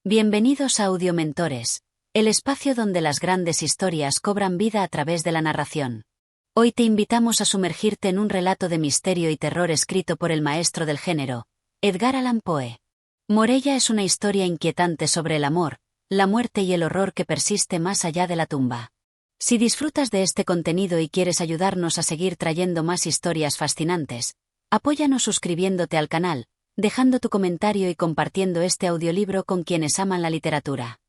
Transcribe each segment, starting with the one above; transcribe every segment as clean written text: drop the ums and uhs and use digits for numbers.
Bienvenidos a Audiomentores, el espacio donde las grandes historias cobran vida a través de la narración. Hoy te invitamos a sumergirte en un relato de misterio y terror escrito por el maestro del género, Edgar Allan Poe. Morella es una historia inquietante sobre el amor, la muerte y el horror que persiste más allá de la tumba. Si disfrutas de este contenido y quieres ayudarnos a seguir trayendo más historias fascinantes, apóyanos suscribiéndote al canal, dejando tu comentario y compartiendo este audiolibro con quienes aman la literatura.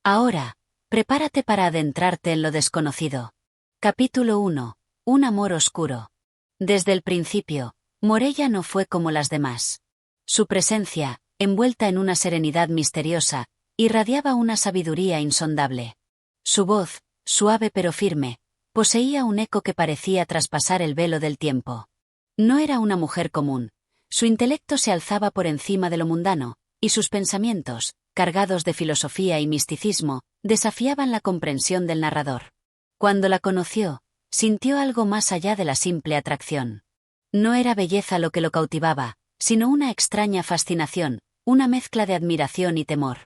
Ahora, prepárate para adentrarte en lo desconocido. Capítulo 1. Un amor oscuro. Desde el principio, Morella no fue como las demás. Su presencia, envuelta en una serenidad misteriosa, irradiaba una sabiduría insondable. Su voz, suave pero firme, poseía un eco que parecía traspasar el velo del tiempo. No era una mujer común. Su intelecto se alzaba por encima de lo mundano, y sus pensamientos, cargados de filosofía y misticismo, desafiaban la comprensión del narrador. Cuando la conoció, sintió algo más allá de la simple atracción. No era belleza lo que lo cautivaba, sino una extraña fascinación, una mezcla de admiración y temor.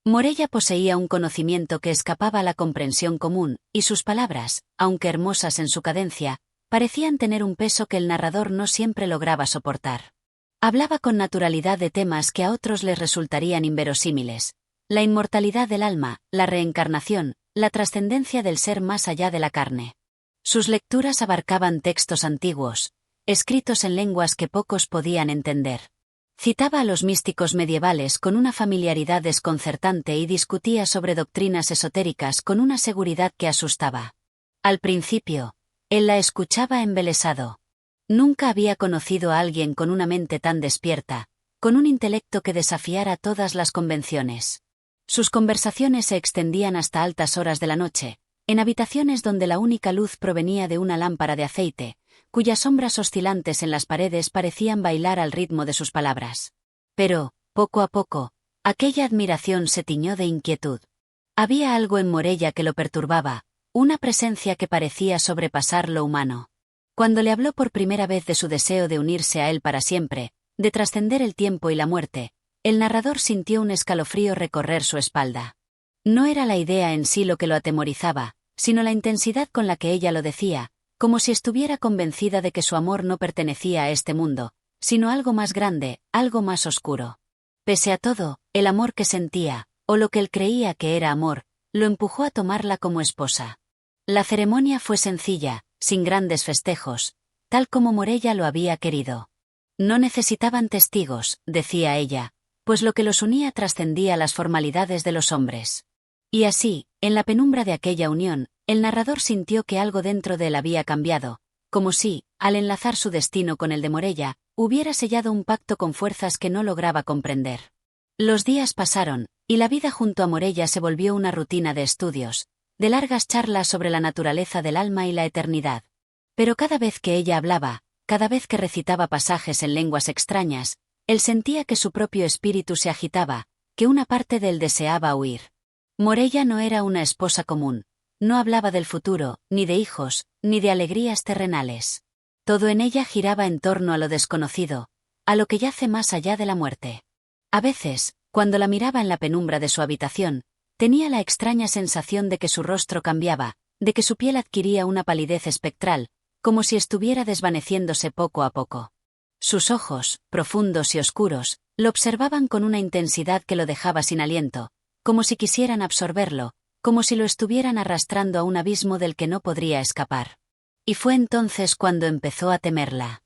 Morella poseía un conocimiento que escapaba a la comprensión común, y sus palabras, aunque hermosas en su cadencia, parecían tener un peso que el narrador no siempre lograba soportar. Hablaba con naturalidad de temas que a otros les resultarían inverosímiles: la inmortalidad del alma, la reencarnación, la trascendencia del ser más allá de la carne. Sus lecturas abarcaban textos antiguos, escritos en lenguas que pocos podían entender. Citaba a los místicos medievales con una familiaridad desconcertante y discutía sobre doctrinas esotéricas con una seguridad que asustaba. Al principio, él la escuchaba embelesado. Nunca había conocido a alguien con una mente tan despierta, con un intelecto que desafiara todas las convenciones. Sus conversaciones se extendían hasta altas horas de la noche, en habitaciones donde la única luz provenía de una lámpara de aceite, cuyas sombras oscilantes en las paredes parecían bailar al ritmo de sus palabras. Pero, poco a poco, aquella admiración se tiñó de inquietud. Había algo en Morella que lo perturbaba, una presencia que parecía sobrepasar lo humano. Cuando le habló por primera vez de su deseo de unirse a él para siempre, de trascender el tiempo y la muerte, el narrador sintió un escalofrío recorrer su espalda. No era la idea en sí lo que lo atemorizaba, sino la intensidad con la que ella lo decía, como si estuviera convencida de que su amor no pertenecía a este mundo, sino a algo más grande, algo más oscuro. Pese a todo, el amor que sentía, o lo que él creía que era amor, lo empujó a tomarla como esposa. La ceremonia fue sencilla, sin grandes festejos, tal como Morella lo había querido. No necesitaban testigos, decía ella, pues lo que los unía trascendía las formalidades de los hombres. Y así, en la penumbra de aquella unión, el narrador sintió que algo dentro de él había cambiado, como si, al enlazar su destino con el de Morella, hubiera sellado un pacto con fuerzas que no lograba comprender. Los días pasaron, y la vida junto a Morella se volvió una rutina de estudios, de largas charlas sobre la naturaleza del alma y la eternidad. Pero cada vez que ella hablaba, cada vez que recitaba pasajes en lenguas extrañas, él sentía que su propio espíritu se agitaba, que una parte de él deseaba huir. Morella no era una esposa común, no hablaba del futuro, ni de hijos, ni de alegrías terrenales. Todo en ella giraba en torno a lo desconocido, a lo que yace más allá de la muerte. A veces, cuando la miraba en la penumbra de su habitación, tenía la extraña sensación de que su rostro cambiaba, de que su piel adquiría una palidez espectral, como si estuviera desvaneciéndose poco a poco. Sus ojos, profundos y oscuros, lo observaban con una intensidad que lo dejaba sin aliento, como si quisieran absorberlo, como si lo estuvieran arrastrando a un abismo del que no podría escapar. Y fue entonces cuando empezó a temerla.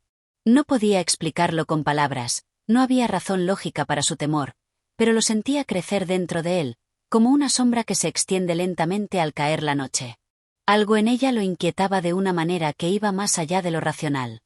No podía explicarlo con palabras, no había razón lógica para su temor, pero lo sentía crecer dentro de él, como una sombra que se extiende lentamente al caer la noche. Algo en ella lo inquietaba de una manera que iba más allá de lo racional.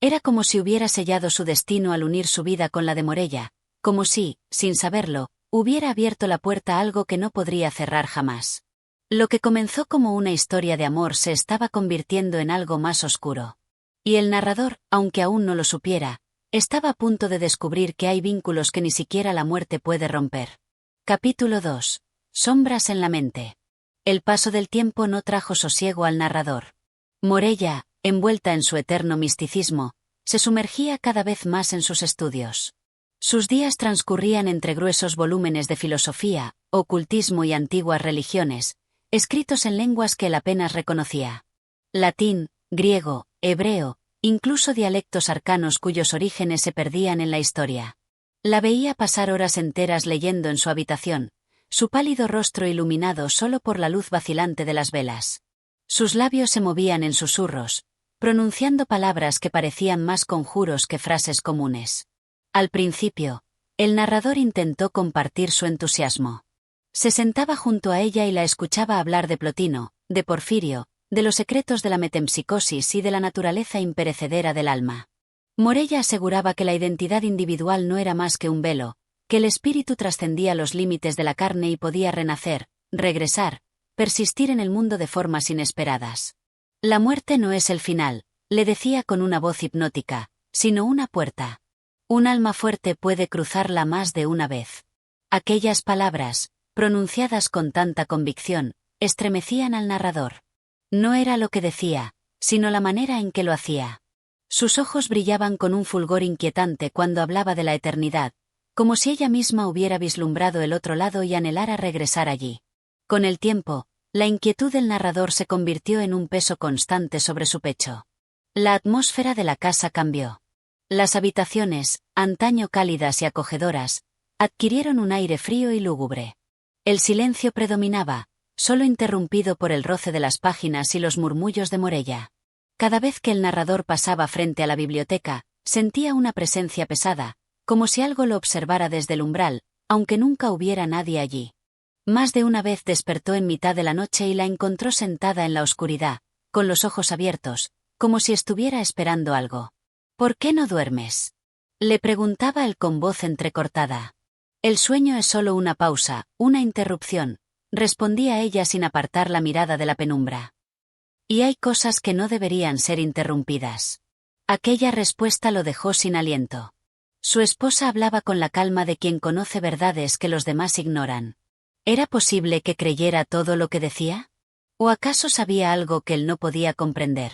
Era como si hubiera sellado su destino al unir su vida con la de Morella, como si, sin saberlo, hubiera abierto la puerta a algo que no podría cerrar jamás. Lo que comenzó como una historia de amor se estaba convirtiendo en algo más oscuro. Y el narrador, aunque aún no lo supiera, estaba a punto de descubrir que hay vínculos que ni siquiera la muerte puede romper. Capítulo 2. Sombras en la mente. El paso del tiempo no trajo sosiego al narrador. Morella, envuelta en su eterno misticismo, se sumergía cada vez más en sus estudios. Sus días transcurrían entre gruesos volúmenes de filosofía, ocultismo y antiguas religiones, escritos en lenguas que él apenas reconocía. Latín, griego, hebreo, incluso dialectos arcanos cuyos orígenes se perdían en la historia. La veía pasar horas enteras leyendo en su habitación, su pálido rostro iluminado solo por la luz vacilante de las velas. Sus labios se movían en susurros, pronunciando palabras que parecían más conjuros que frases comunes. Al principio, el narrador intentó compartir su entusiasmo. Se sentaba junto a ella y la escuchaba hablar de Plotino, de Porfirio, de los secretos de la metempsicosis y de la naturaleza imperecedera del alma. Morella aseguraba que la identidad individual no era más que un velo, que el espíritu trascendía los límites de la carne y podía renacer, regresar, persistir en el mundo de formas inesperadas. La muerte no es el final, le decía con una voz hipnótica, sino una puerta. Un alma fuerte puede cruzarla más de una vez. Aquellas palabras, pronunciadas con tanta convicción, estremecían al narrador. No era lo que decía, sino la manera en que lo hacía. Sus ojos brillaban con un fulgor inquietante cuando hablaba de la eternidad, como si ella misma hubiera vislumbrado el otro lado y anhelara regresar allí. Con el tiempo, la inquietud del narrador se convirtió en un peso constante sobre su pecho. La atmósfera de la casa cambió. Las habitaciones, antaño cálidas y acogedoras, adquirieron un aire frío y lúgubre. El silencio predominaba, solo interrumpido por el roce de las páginas y los murmullos de Morella. Cada vez que el narrador pasaba frente a la biblioteca, sentía una presencia pesada, como si algo lo observara desde el umbral, aunque nunca hubiera nadie allí. Más de una vez despertó en mitad de la noche y la encontró sentada en la oscuridad, con los ojos abiertos, como si estuviera esperando algo. ¿Por qué no duermes?, le preguntaba él con voz entrecortada. El sueño es solo una pausa, una interrupción, respondía ella sin apartar la mirada de la penumbra. Y hay cosas que no deberían ser interrumpidas. Aquella respuesta lo dejó sin aliento. Su esposa hablaba con la calma de quien conoce verdades que los demás ignoran. ¿Era posible que creyera todo lo que decía? ¿O acaso sabía algo que él no podía comprender?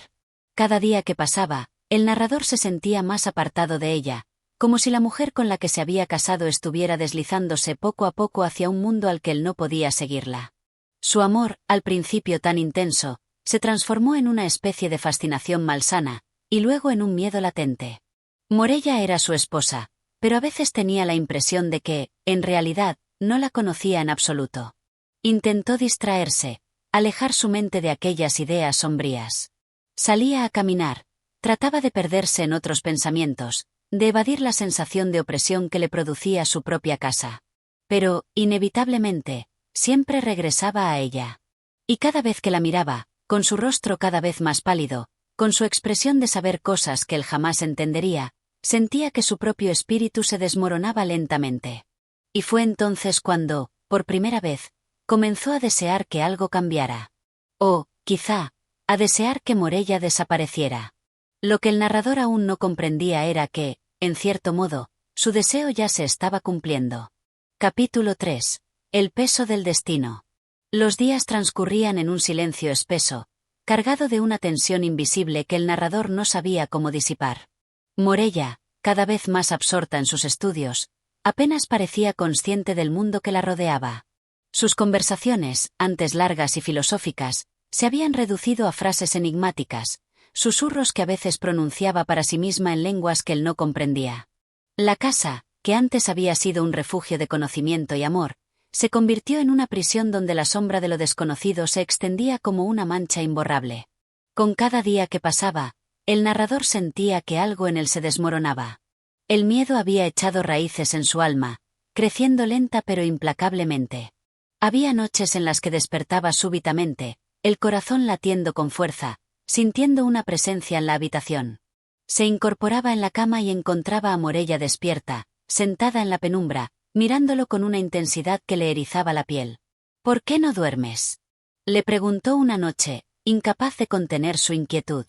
Cada día que pasaba, el narrador se sentía más apartado de ella, como si la mujer con la que se había casado estuviera deslizándose poco a poco hacia un mundo al que él no podía seguirla. Su amor, al principio tan intenso, se transformó en una especie de fascinación malsana, y luego en un miedo latente. Morella era su esposa, pero a veces tenía la impresión de que, en realidad, no la conocía en absoluto. Intentó distraerse, alejar su mente de aquellas ideas sombrías. Salía a caminar, trataba de perderse en otros pensamientos, de evadir la sensación de opresión que le producía su propia casa. Pero, inevitablemente, siempre regresaba a ella. Y cada vez que la miraba, con su rostro cada vez más pálido, con su expresión de saber cosas que él jamás entendería, sentía que su propio espíritu se desmoronaba lentamente. Y fue entonces cuando, por primera vez, comenzó a desear que algo cambiara. O, quizá, a desear que Morella desapareciera. Lo que el narrador aún no comprendía era que, en cierto modo, su deseo ya se estaba cumpliendo. Capítulo 3. El peso del destino. Los días transcurrían en un silencio espeso, cargado de una tensión invisible que el narrador no sabía cómo disipar. Morella, cada vez más absorta en sus estudios, apenas parecía consciente del mundo que la rodeaba. Sus conversaciones, antes largas y filosóficas, se habían reducido a frases enigmáticas, susurros que a veces pronunciaba para sí misma en lenguas que él no comprendía. La casa, que antes había sido un refugio de conocimiento y amor, se convirtió en una prisión donde la sombra de lo desconocido se extendía como una mancha imborrable. Con cada día que pasaba, el narrador sentía que algo en él se desmoronaba. El miedo había echado raíces en su alma, creciendo lenta pero implacablemente. Había noches en las que despertaba súbitamente, el corazón latiendo con fuerza, sintiendo una presencia en la habitación. Se incorporaba en la cama y encontraba a Morella despierta, sentada en la penumbra, mirándolo con una intensidad que le erizaba la piel. ¿Por qué no duermes?, le preguntó una noche, incapaz de contener su inquietud.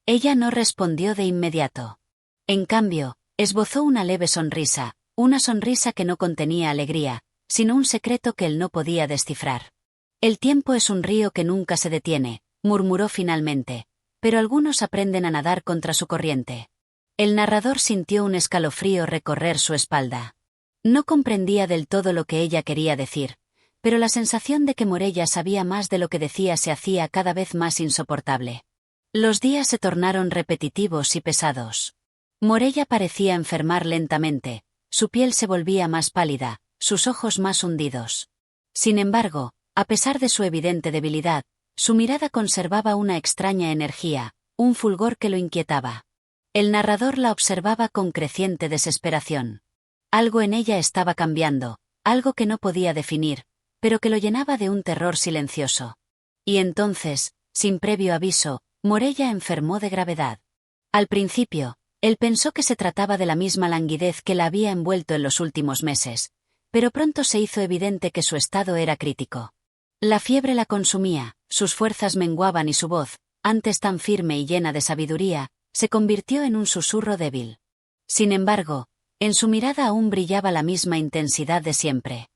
Ella no respondió de inmediato. En cambio, esbozó una leve sonrisa, una sonrisa que no contenía alegría, sino un secreto que él no podía descifrar. El tiempo es un río que nunca se detiene, murmuró finalmente, pero algunos aprenden a nadar contra su corriente. El narrador sintió un escalofrío recorrer su espalda. No comprendía del todo lo que ella quería decir, pero la sensación de que Morella sabía más de lo que decía se hacía cada vez más insoportable. Los días se tornaron repetitivos y pesados. Morella parecía enfermar lentamente, su piel se volvía más pálida, sus ojos más hundidos. Sin embargo, a pesar de su evidente debilidad, su mirada conservaba una extraña energía, un fulgor que lo inquietaba. El narrador la observaba con creciente desesperación. Algo en ella estaba cambiando, algo que no podía definir, pero que lo llenaba de un terror silencioso. Y entonces, sin previo aviso, Morella enfermó de gravedad. Al principio, él pensó que se trataba de la misma languidez que la había envuelto en los últimos meses, pero pronto se hizo evidente que su estado era crítico. La fiebre la consumía, sus fuerzas menguaban y su voz, antes tan firme y llena de sabiduría, se convirtió en un susurro débil. Sin embargo, en su mirada aún brillaba la misma intensidad de siempre.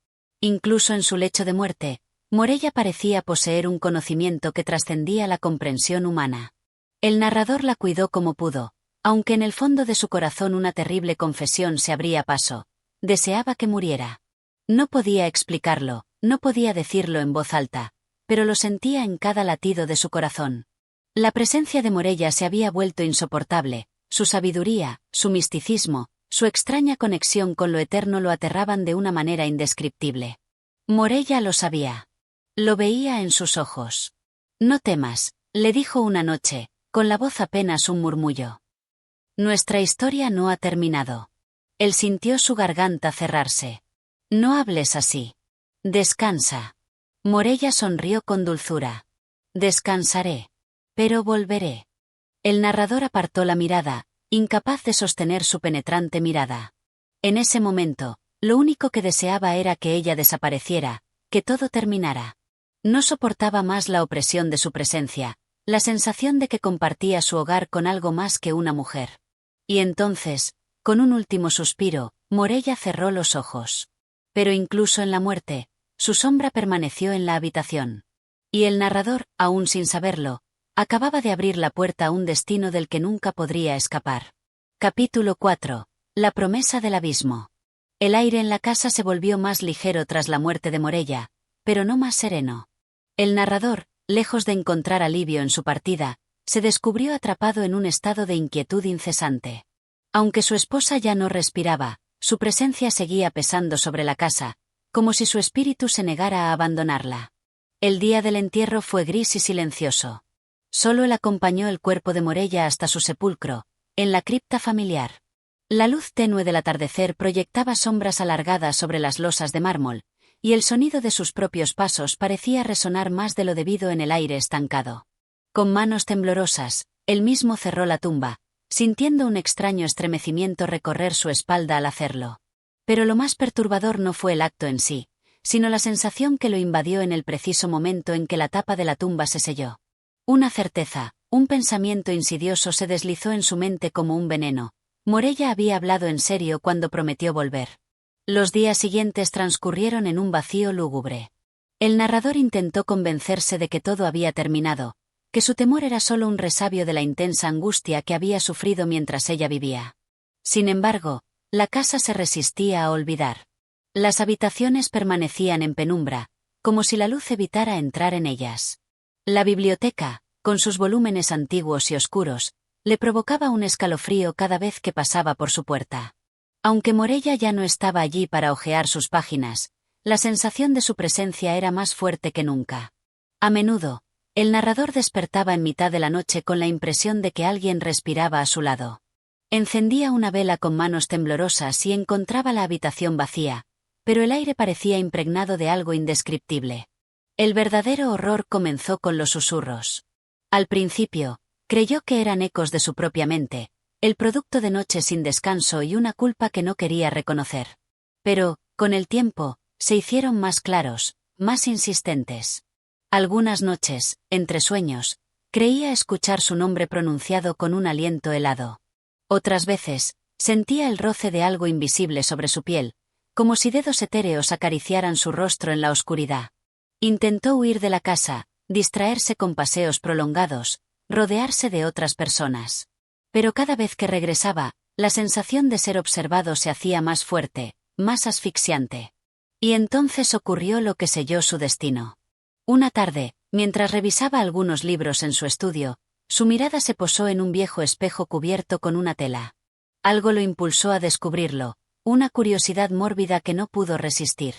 Incluso en su lecho de muerte, Morella parecía poseer un conocimiento que trascendía la comprensión humana. El narrador la cuidó como pudo, aunque en el fondo de su corazón una terrible confesión se abría paso. Deseaba que muriera. No podía explicarlo, no podía decirlo en voz alta, pero lo sentía en cada latido de su corazón. La presencia de Morella se había vuelto insoportable, su sabiduría, su misticismo, su extraña conexión con lo eterno lo aterraban de una manera indescriptible. Morella lo sabía. Lo veía en sus ojos. «No temas», le dijo una noche, con la voz apenas un murmullo. «Nuestra historia no ha terminado». Él sintió su garganta cerrarse. «No hables así. Descansa». Morella sonrió con dulzura. «Descansaré. Pero volveré». El narrador apartó la mirada, incapaz de sostener su penetrante mirada. En ese momento, lo único que deseaba era que ella desapareciera, que todo terminara. No soportaba más la opresión de su presencia, la sensación de que compartía su hogar con algo más que una mujer. Y entonces, con un último suspiro, Morella cerró los ojos. Pero incluso en la muerte, su sombra permaneció en la habitación. Y el narrador, aún sin saberlo, acababa de abrir la puerta a un destino del que nunca podría escapar. Capítulo 4. La promesa del abismo. El aire en la casa se volvió más ligero tras la muerte de Morella, pero no más sereno. El narrador, lejos de encontrar alivio en su partida, se descubrió atrapado en un estado de inquietud incesante. Aunque su esposa ya no respiraba, su presencia seguía pesando sobre la casa, como si su espíritu se negara a abandonarla. El día del entierro fue gris y silencioso. Solo él acompañó el cuerpo de Morella hasta su sepulcro, en la cripta familiar. La luz tenue del atardecer proyectaba sombras alargadas sobre las losas de mármol, y el sonido de sus propios pasos parecía resonar más de lo debido en el aire estancado. Con manos temblorosas, él mismo cerró la tumba, sintiendo un extraño estremecimiento recorrer su espalda al hacerlo. Pero lo más perturbador no fue el acto en sí, sino la sensación que lo invadió en el preciso momento en que la tapa de la tumba se selló. Una certeza, un pensamiento insidioso se deslizó en su mente como un veneno. Morella había hablado en serio cuando prometió volver. Los días siguientes transcurrieron en un vacío lúgubre. El narrador intentó convencerse de que todo había terminado, que su temor era solo un resabio de la intensa angustia que había sufrido mientras ella vivía. Sin embargo, la casa se resistía a olvidar. Las habitaciones permanecían en penumbra, como si la luz evitara entrar en ellas. La biblioteca, con sus volúmenes antiguos y oscuros, le provocaba un escalofrío cada vez que pasaba por su puerta. Aunque Morella ya no estaba allí para hojear sus páginas, la sensación de su presencia era más fuerte que nunca. A menudo, el narrador despertaba en mitad de la noche con la impresión de que alguien respiraba a su lado. Encendía una vela con manos temblorosas y encontraba la habitación vacía, pero el aire parecía impregnado de algo indescriptible. El verdadero horror comenzó con los susurros. Al principio, creyó que eran ecos de su propia mente, el producto de noches sin descanso y una culpa que no quería reconocer. Pero, con el tiempo, se hicieron más claros, más insistentes. Algunas noches, entre sueños, creía escuchar su nombre pronunciado con un aliento helado. Otras veces, sentía el roce de algo invisible sobre su piel, como si dedos etéreos acariciaran su rostro en la oscuridad. Intentó huir de la casa, distraerse con paseos prolongados, rodearse de otras personas. Pero cada vez que regresaba, la sensación de ser observado se hacía más fuerte, más asfixiante. Y entonces ocurrió lo que selló su destino. Una tarde, mientras revisaba algunos libros en su estudio, su mirada se posó en un viejo espejo cubierto con una tela. Algo lo impulsó a descubrirlo, una curiosidad mórbida que no pudo resistir.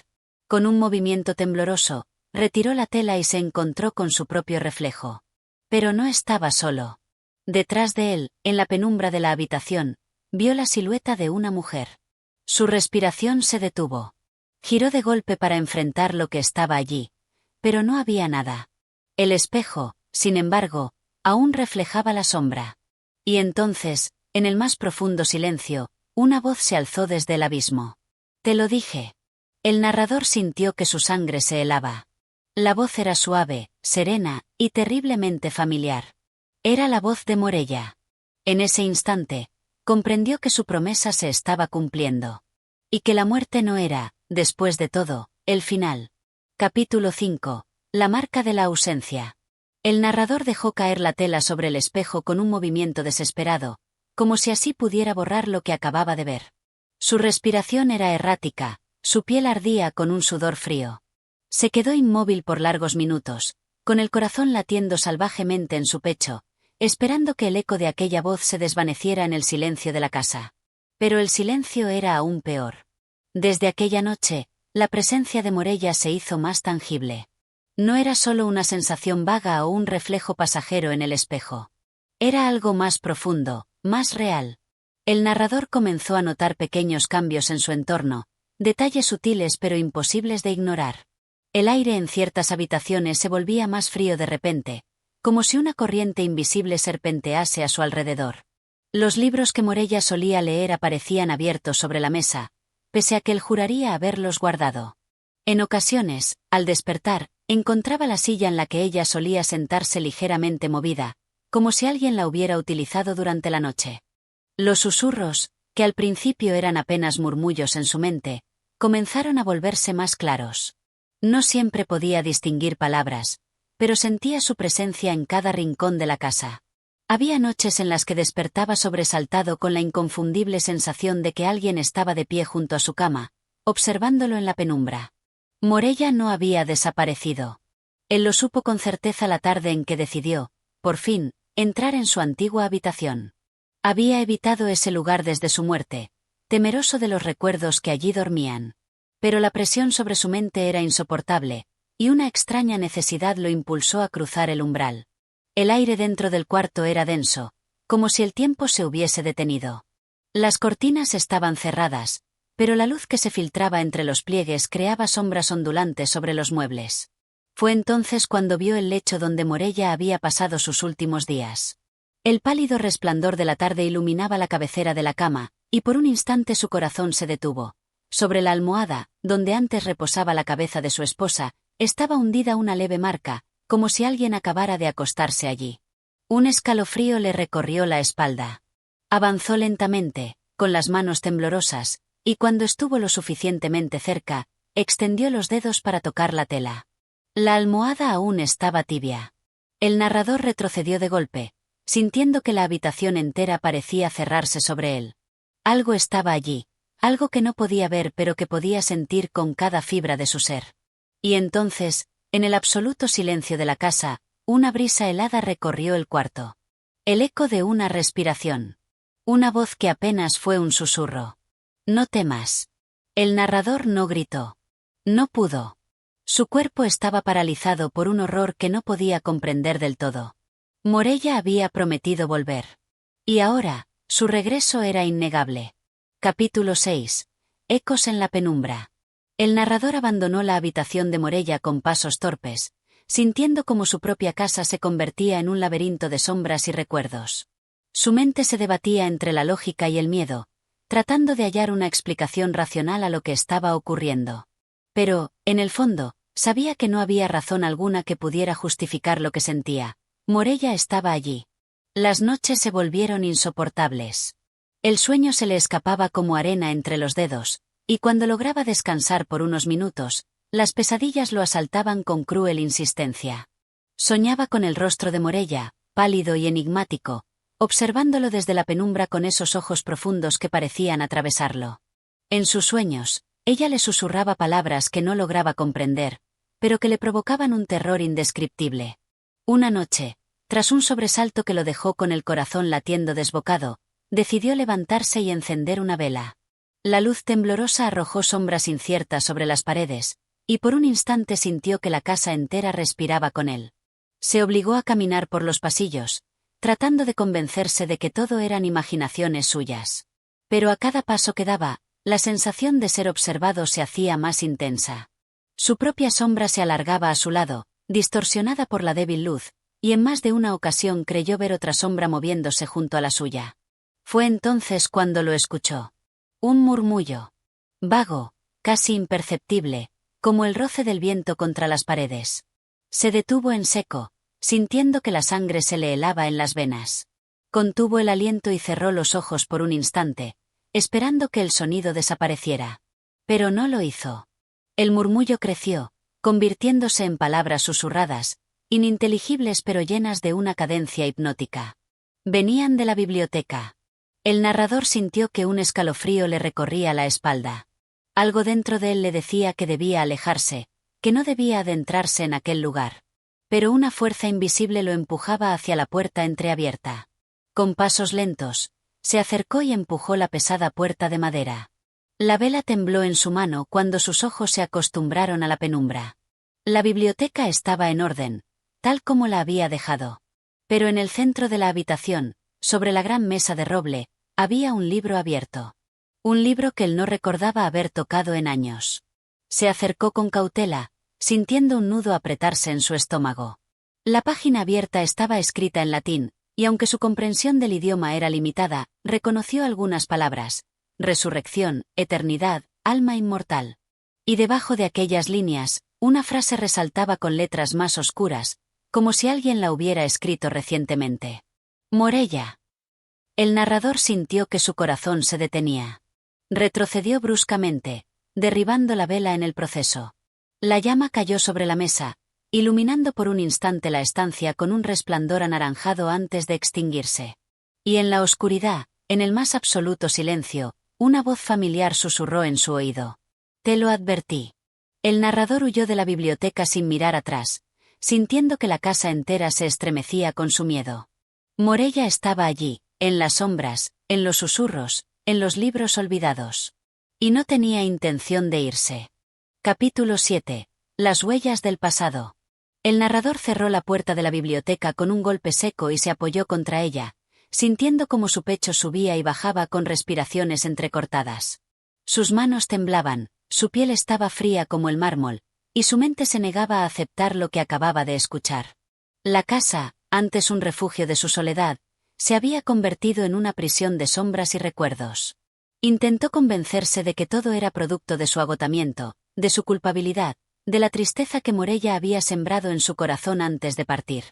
Con un movimiento tembloroso, retiró la tela y se encontró con su propio reflejo. Pero no estaba solo. Detrás de él, en la penumbra de la habitación, vio la silueta de una mujer. Su respiración se detuvo. Giró de golpe para enfrentar lo que estaba allí, pero no había nada. El espejo, sin embargo, aún reflejaba la sombra. Y entonces, en el más profundo silencio, una voz se alzó desde el abismo. «Te lo dije». El narrador sintió que su sangre se helaba. La voz era suave, serena, y terriblemente familiar. Era la voz de Morella. En ese instante, comprendió que su promesa se estaba cumpliendo. Y que la muerte no era, después de todo, el final. Capítulo 5. La marca de la ausencia. El narrador dejó caer la tela sobre el espejo con un movimiento desesperado, como si así pudiera borrar lo que acababa de ver. Su respiración era errática, su piel ardía con un sudor frío. Se quedó inmóvil por largos minutos, con el corazón latiendo salvajemente en su pecho, esperando que el eco de aquella voz se desvaneciera en el silencio de la casa. Pero el silencio era aún peor. Desde aquella noche, la presencia de Morella se hizo más tangible. No era solo una sensación vaga o un reflejo pasajero en el espejo. Era algo más profundo, más real. El narrador comenzó a notar pequeños cambios en su entorno, detalles sutiles pero imposibles de ignorar. El aire en ciertas habitaciones se volvía más frío de repente, como si una corriente invisible serpentease a su alrededor. Los libros que Morella solía leer aparecían abiertos sobre la mesa, pese a que él juraría haberlos guardado. En ocasiones, al despertar, encontraba la silla en la que ella solía sentarse ligeramente movida, como si alguien la hubiera utilizado durante la noche. Los susurros, que al principio eran apenas murmullos en su mente, comenzaron a volverse más claros. No siempre podía distinguir palabras, pero sentía su presencia en cada rincón de la casa. Había noches en las que despertaba sobresaltado con la inconfundible sensación de que alguien estaba de pie junto a su cama, observándolo en la penumbra. Morella no había desaparecido. Él lo supo con certeza la tarde en que decidió, por fin, entrar en su antigua habitación. Había evitado ese lugar desde su muerte, temeroso de los recuerdos que allí dormían. Pero la presión sobre su mente era insoportable, y una extraña necesidad lo impulsó a cruzar el umbral. El aire dentro del cuarto era denso, como si el tiempo se hubiese detenido. Las cortinas estaban cerradas, pero la luz que se filtraba entre los pliegues creaba sombras ondulantes sobre los muebles. Fue entonces cuando vio el lecho donde Morella había pasado sus últimos días. El pálido resplandor de la tarde iluminaba la cabecera de la cama, y por un instante su corazón se detuvo. Sobre la almohada, donde antes reposaba la cabeza de su esposa, estaba hundida una leve marca, como si alguien acabara de acostarse allí. Un escalofrío le recorrió la espalda. Avanzó lentamente, con las manos temblorosas, y cuando estuvo lo suficientemente cerca, extendió los dedos para tocar la tela. La almohada aún estaba tibia. El narrador retrocedió de golpe, sintiendo que la habitación entera parecía cerrarse sobre él. Algo estaba allí, algo que no podía ver pero que podía sentir con cada fibra de su ser. Y entonces, en el absoluto silencio de la casa, una brisa helada recorrió el cuarto. El eco de una respiración. Una voz que apenas fue un susurro. «No temas». El narrador no gritó. No pudo. Su cuerpo estaba paralizado por un horror que no podía comprender del todo. Morella había prometido volver. Y ahora, su regreso era innegable. Capítulo 6. Ecos en la penumbra. El narrador abandonó la habitación de Morella con pasos torpes, sintiendo como su propia casa se convertía en un laberinto de sombras y recuerdos. Su mente se debatía entre la lógica y el miedo, tratando de hallar una explicación racional a lo que estaba ocurriendo. Pero, en el fondo, sabía que no había razón alguna que pudiera justificar lo que sentía. Morella estaba allí. Las noches se volvieron insoportables. El sueño se le escapaba como arena entre los dedos, y cuando lograba descansar por unos minutos, las pesadillas lo asaltaban con cruel insistencia. Soñaba con el rostro de Morella, pálido y enigmático, observándolo desde la penumbra con esos ojos profundos que parecían atravesarlo. En sus sueños, Ella le susurraba palabras que no lograba comprender, pero que le provocaban un terror indescriptible. Una noche, tras un sobresalto que lo dejó con el corazón latiendo desbocado, decidió levantarse y encender una vela. La luz temblorosa arrojó sombras inciertas sobre las paredes, y por un instante sintió que la casa entera respiraba con él. Se obligó a caminar por los pasillos, tratando de convencerse de que todo eran imaginaciones suyas. Pero a cada paso que daba, la sensación de ser observado se hacía más intensa. Su propia sombra se alargaba a su lado, distorsionada por la débil luz, y en más de una ocasión creyó ver otra sombra moviéndose junto a la suya. Fue entonces cuando lo escuchó. Un murmullo. Vago, casi imperceptible, como el roce del viento contra las paredes. Se detuvo en seco, sintiendo que la sangre se le helaba en las venas. Contuvo el aliento y cerró los ojos por un instante, esperando que el sonido desapareciera. Pero no lo hizo. El murmullo creció, convirtiéndose en palabras susurradas, ininteligibles pero llenas de una cadencia hipnótica. Venían de la biblioteca. El narrador sintió que un escalofrío le recorría la espalda. Algo dentro de él le decía que debía alejarse, que no debía adentrarse en aquel lugar. Pero una fuerza invisible lo empujaba hacia la puerta entreabierta. Con pasos lentos, se acercó y empujó la pesada puerta de madera. La vela tembló en su mano cuando sus ojos se acostumbraron a la penumbra. La biblioteca estaba en orden, tal como la había dejado. Pero en el centro de la habitación, sobre la gran mesa de roble, había un libro abierto. Un libro que él no recordaba haber tocado en años. Se acercó con cautela, sintiendo un nudo apretarse en su estómago. La página abierta estaba escrita en latín, y aunque su comprensión del idioma era limitada, reconoció algunas palabras: resurrección, eternidad, alma inmortal. Y debajo de aquellas líneas, una frase resaltaba con letras más oscuras, como si alguien la hubiera escrito recientemente. Morella. El narrador sintió que su corazón se detenía. Retrocedió bruscamente, derribando la vela en el proceso. La llama cayó sobre la mesa, iluminando por un instante la estancia con un resplandor anaranjado antes de extinguirse. Y en la oscuridad, en el más absoluto silencio, una voz familiar susurró en su oído. Te lo advertí. El narrador huyó de la biblioteca sin mirar atrás, sintiendo que la casa entera se estremecía con su miedo. Morella estaba allí, en las sombras, en los susurros, en los libros olvidados. Y no tenía intención de irse. Capítulo 7. Las huellas del pasado. El narrador cerró la puerta de la biblioteca con un golpe seco y se apoyó contra ella, sintiendo como su pecho subía y bajaba con respiraciones entrecortadas. Sus manos temblaban, su piel estaba fría como el mármol, y su mente se negaba a aceptar lo que acababa de escuchar. La casa, antes un refugio de su soledad, se había convertido en una prisión de sombras y recuerdos. Intentó convencerse de que todo era producto de su agotamiento, de su culpabilidad, de la tristeza que Morella había sembrado en su corazón antes de partir.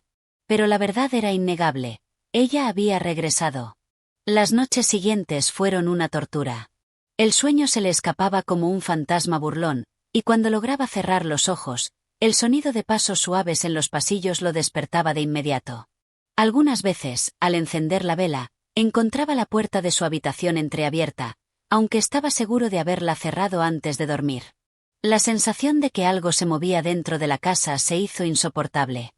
Pero la verdad era innegable. Ella había regresado. Las noches siguientes fueron una tortura. El sueño se le escapaba como un fantasma burlón, y cuando lograba cerrar los ojos, el sonido de pasos suaves en los pasillos lo despertaba de inmediato. Algunas veces, al encender la vela, encontraba la puerta de su habitación entreabierta, aunque estaba seguro de haberla cerrado antes de dormir. La sensación de que algo se movía dentro de la casa se hizo insoportable.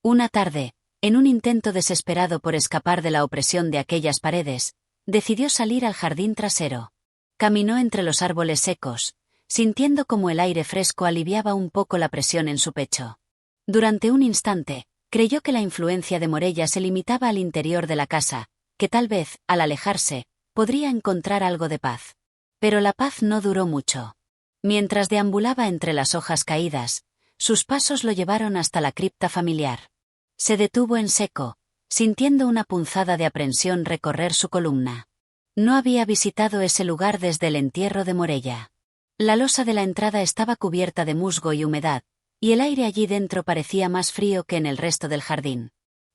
Una tarde, en un intento desesperado por escapar de la opresión de aquellas paredes, decidió salir al jardín trasero. Caminó entre los árboles secos, sintiendo como el aire fresco aliviaba un poco la presión en su pecho. Durante un instante, creyó que la influencia de Morella se limitaba al interior de la casa, que tal vez, al alejarse, podría encontrar algo de paz. Pero la paz no duró mucho. Mientras deambulaba entre las hojas caídas, sus pasos lo llevaron hasta la cripta familiar. Se detuvo en seco, sintiendo una punzada de aprensión recorrer su columna. No había visitado ese lugar desde el entierro de Morella. La losa de la entrada estaba cubierta de musgo y humedad, y el aire allí dentro parecía más frío que en el resto del jardín.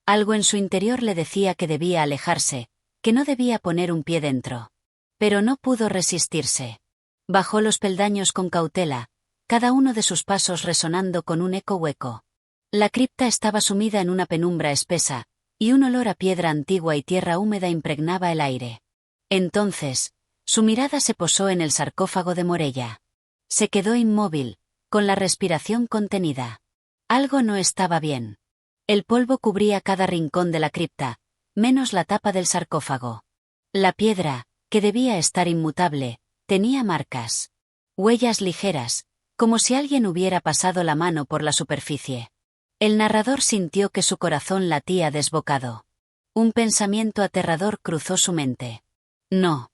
Algo en su interior le decía que debía alejarse, que no debía poner un pie dentro. Pero no pudo resistirse. Bajó los peldaños con cautela, cada uno de sus pasos resonando con un eco hueco. La cripta estaba sumida en una penumbra espesa, y un olor a piedra antigua y tierra húmeda impregnaba el aire. Entonces, su mirada se posó en el sarcófago de Morella. Se quedó inmóvil, con la respiración contenida. Algo no estaba bien. El polvo cubría cada rincón de la cripta, menos la tapa del sarcófago. La piedra, que debía estar inmutable, tenía marcas. Huellas ligeras, como si alguien hubiera pasado la mano por la superficie. El narrador sintió que su corazón latía desbocado. Un pensamiento aterrador cruzó su mente. No.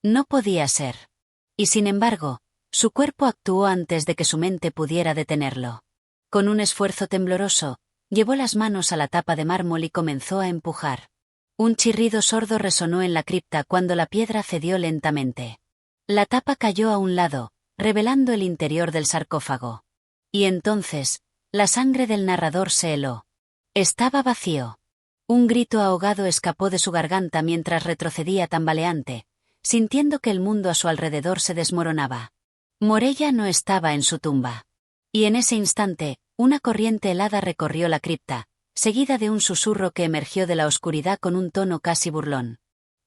No podía ser. Y sin embargo, su cuerpo actuó antes de que su mente pudiera detenerlo. Con un esfuerzo tembloroso, llevó las manos a la tapa de mármol y comenzó a empujar. Un chirrido sordo resonó en la cripta cuando la piedra cedió lentamente. La tapa cayó a un lado, revelando el interior del sarcófago. Y entonces, la sangre del narrador se heló. Estaba vacío. Un grito ahogado escapó de su garganta mientras retrocedía tambaleante, sintiendo que el mundo a su alrededor se desmoronaba. Morella no estaba en su tumba. Y en ese instante, una corriente helada recorrió la cripta, seguida de un susurro que emergió de la oscuridad con un tono casi burlón.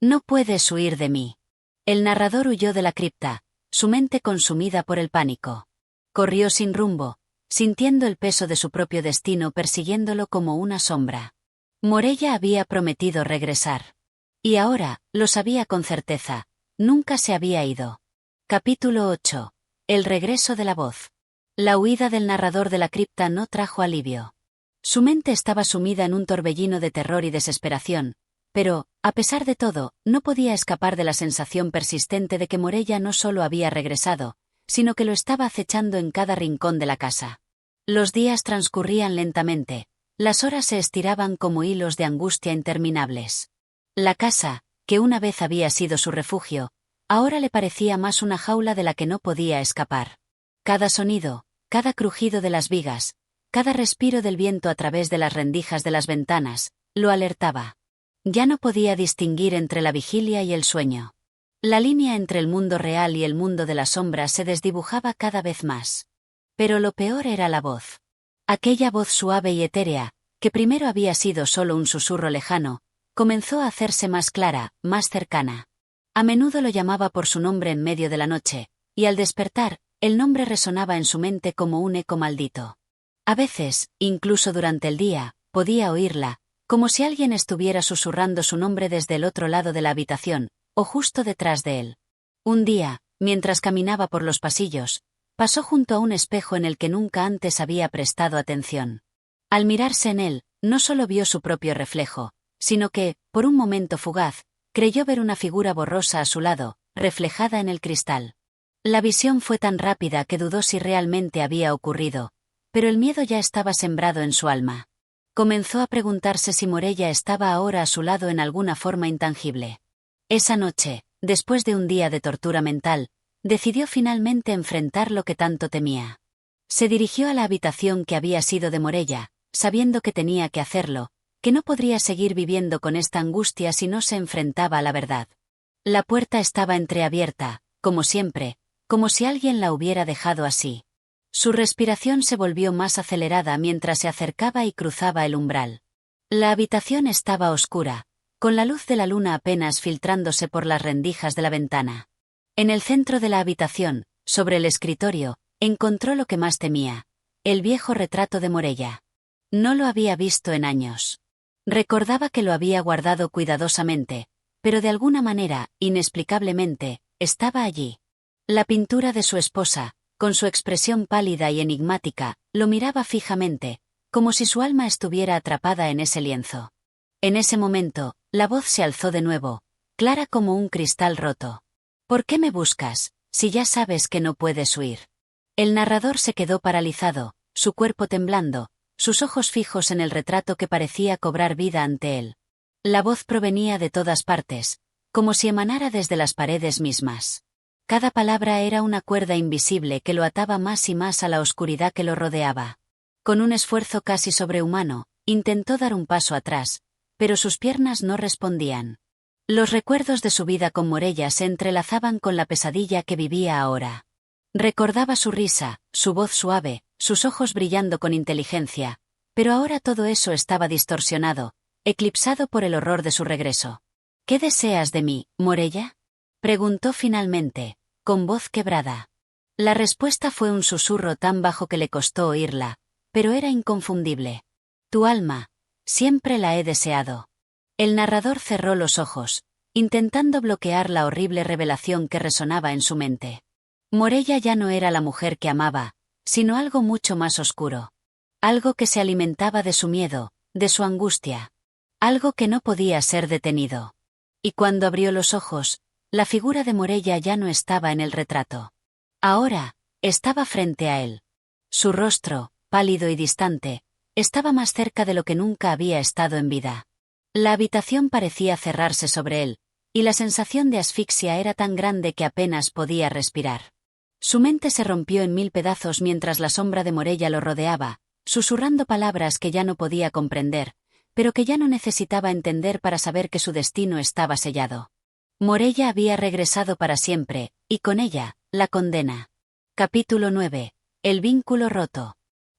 No puedes huir de mí. El narrador huyó de la cripta, su mente consumida por el pánico. Corrió sin rumbo, sintiendo el peso de su propio destino persiguiéndolo como una sombra. Morella había prometido regresar. Y ahora, lo sabía con certeza, nunca se había ido. Capítulo 8. El regreso de la voz. La huida del narrador de la cripta no trajo alivio. Su mente estaba sumida en un torbellino de terror y desesperación, pero, a pesar de todo, no podía escapar de la sensación persistente de que Morella no solo había regresado, sino que lo estaba acechando en cada rincón de la casa. Los días transcurrían lentamente, las horas se estiraban como hilos de angustia interminables. La casa, que una vez había sido su refugio, ahora le parecía más una jaula de la que no podía escapar. Cada sonido, cada crujido de las vigas, cada respiro del viento a través de las rendijas de las ventanas, lo alertaba. Ya no podía distinguir entre la vigilia y el sueño. La línea entre el mundo real y el mundo de las sombras se desdibujaba cada vez más. Pero lo peor era la voz. Aquella voz suave y etérea, que primero había sido solo un susurro lejano, comenzó a hacerse más clara, más cercana. A menudo lo llamaba por su nombre en medio de la noche, y al despertar, el nombre resonaba en su mente como un eco maldito. A veces, incluso durante el día, podía oírla, como si alguien estuviera susurrando su nombre desde el otro lado de la habitación, o justo detrás de él. Un día, mientras caminaba por los pasillos, pasó junto a un espejo en el que nunca antes había prestado atención. Al mirarse en él, no solo vio su propio reflejo, sino que, por un momento fugaz, creyó ver una figura borrosa a su lado, reflejada en el cristal. La visión fue tan rápida que dudó si realmente había ocurrido, pero el miedo ya estaba sembrado en su alma. Comenzó a preguntarse si Morella estaba ahora a su lado en alguna forma intangible. Esa noche, después de un día de tortura mental, decidió finalmente enfrentar lo que tanto temía. Se dirigió a la habitación que había sido de Morella, sabiendo que tenía que hacerlo, que no podría seguir viviendo con esta angustia si no se enfrentaba a la verdad. La puerta estaba entreabierta, como siempre, como si alguien la hubiera dejado así. Su respiración se volvió más acelerada mientras se acercaba y cruzaba el umbral. La habitación estaba oscura, con la luz de la luna apenas filtrándose por las rendijas de la ventana. En el centro de la habitación, sobre el escritorio, encontró lo que más temía: el viejo retrato de Morella. No lo había visto en años. Recordaba que lo había guardado cuidadosamente, pero de alguna manera, inexplicablemente, estaba allí. La pintura de su esposa, con su expresión pálida y enigmática, lo miraba fijamente, como si su alma estuviera atrapada en ese lienzo. En ese momento, la voz se alzó de nuevo, clara como un cristal roto. ¿Por qué me buscas, si ya sabes que no puedes huir? El narrador se quedó paralizado, su cuerpo temblando, sus ojos fijos en el retrato que parecía cobrar vida ante él. La voz provenía de todas partes, como si emanara desde las paredes mismas. Cada palabra era una cuerda invisible que lo ataba más y más a la oscuridad que lo rodeaba. Con un esfuerzo casi sobrehumano, intentó dar un paso atrás, pero sus piernas no respondían. Los recuerdos de su vida con Morella se entrelazaban con la pesadilla que vivía ahora. Recordaba su risa, su voz suave, sus ojos brillando con inteligencia, pero ahora todo eso estaba distorsionado, eclipsado por el horror de su regreso. ¿Qué deseas de mí, Morella?, preguntó finalmente, con voz quebrada. La respuesta fue un susurro tan bajo que le costó oírla, pero era inconfundible. Tu alma. Siempre la he deseado. El narrador cerró los ojos, intentando bloquear la horrible revelación que resonaba en su mente. Morella ya no era la mujer que amaba, sino algo mucho más oscuro. Algo que se alimentaba de su miedo, de su angustia. Algo que no podía ser detenido. Y cuando abrió los ojos, la figura de Morella ya no estaba en el retrato. Ahora, estaba frente a él. Su rostro, pálido y distante, estaba más cerca de lo que nunca había estado en vida. La habitación parecía cerrarse sobre él, y la sensación de asfixia era tan grande que apenas podía respirar. Su mente se rompió en 1000 pedazos mientras la sombra de Morella lo rodeaba, susurrando palabras que ya no podía comprender, pero que ya no necesitaba entender para saber que su destino estaba sellado. Morella había regresado para siempre, y con ella, la condena. Capítulo 9. El vínculo roto.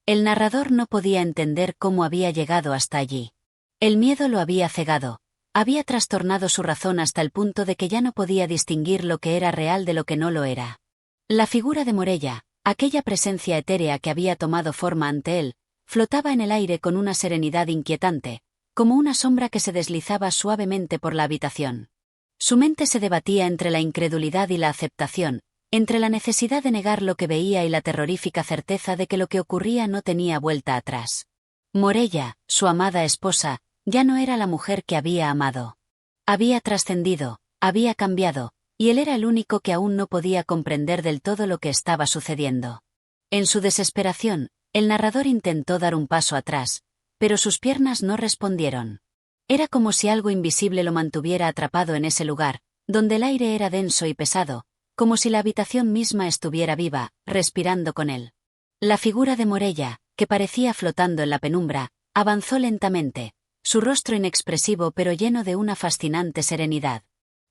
El narrador no podía entender cómo había llegado hasta allí. El miedo lo había cegado, había trastornado su razón hasta el punto de que ya no podía distinguir lo que era real de lo que no lo era. La figura de Morella, aquella presencia etérea que había tomado forma ante él, flotaba en el aire con una serenidad inquietante, como una sombra que se deslizaba suavemente por la habitación. Su mente se debatía entre la incredulidad y la aceptación, entre la necesidad de negar lo que veía y la terrorífica certeza de que lo que ocurría no tenía vuelta atrás. Morella, su amada esposa, ya no era la mujer que había amado. Había trascendido, había cambiado, y él era el único que aún no podía comprender del todo lo que estaba sucediendo. En su desesperación, el narrador intentó dar un paso atrás, pero sus piernas no respondieron. Era como si algo invisible lo mantuviera atrapado en ese lugar, donde el aire era denso y pesado, como si la habitación misma estuviera viva, respirando con él. La figura de Morella, que parecía flotando en la penumbra, avanzó lentamente, su rostro inexpresivo pero lleno de una fascinante serenidad.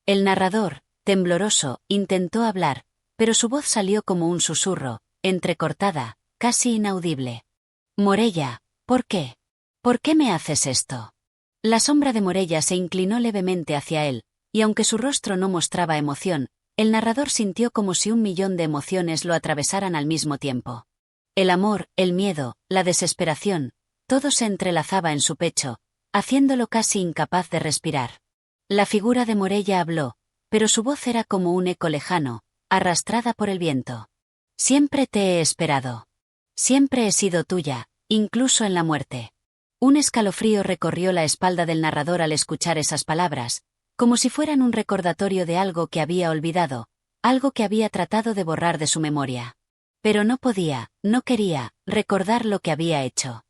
El narrador, tembloroso, intentó hablar, pero su voz salió como un susurro, entrecortada, casi inaudible. Morella, ¿por qué? ¿Por qué me haces esto? La sombra de Morella se inclinó levemente hacia él, y aunque su rostro no mostraba emoción, el narrador sintió como si 1.000.000 de emociones lo atravesaran al mismo tiempo. El amor, el miedo, la desesperación, todo se entrelazaba en su pecho, haciéndolo casi incapaz de respirar. La figura de Morella habló, pero su voz era como un eco lejano, arrastrada por el viento. Siempre te he esperado. Siempre he sido tuya, incluso en la muerte. Un escalofrío recorrió la espalda del narrador al escuchar esas palabras, como si fueran un recordatorio de algo que había olvidado, algo que había tratado de borrar de su memoria. Pero no podía, no quería, recordar lo que había hecho.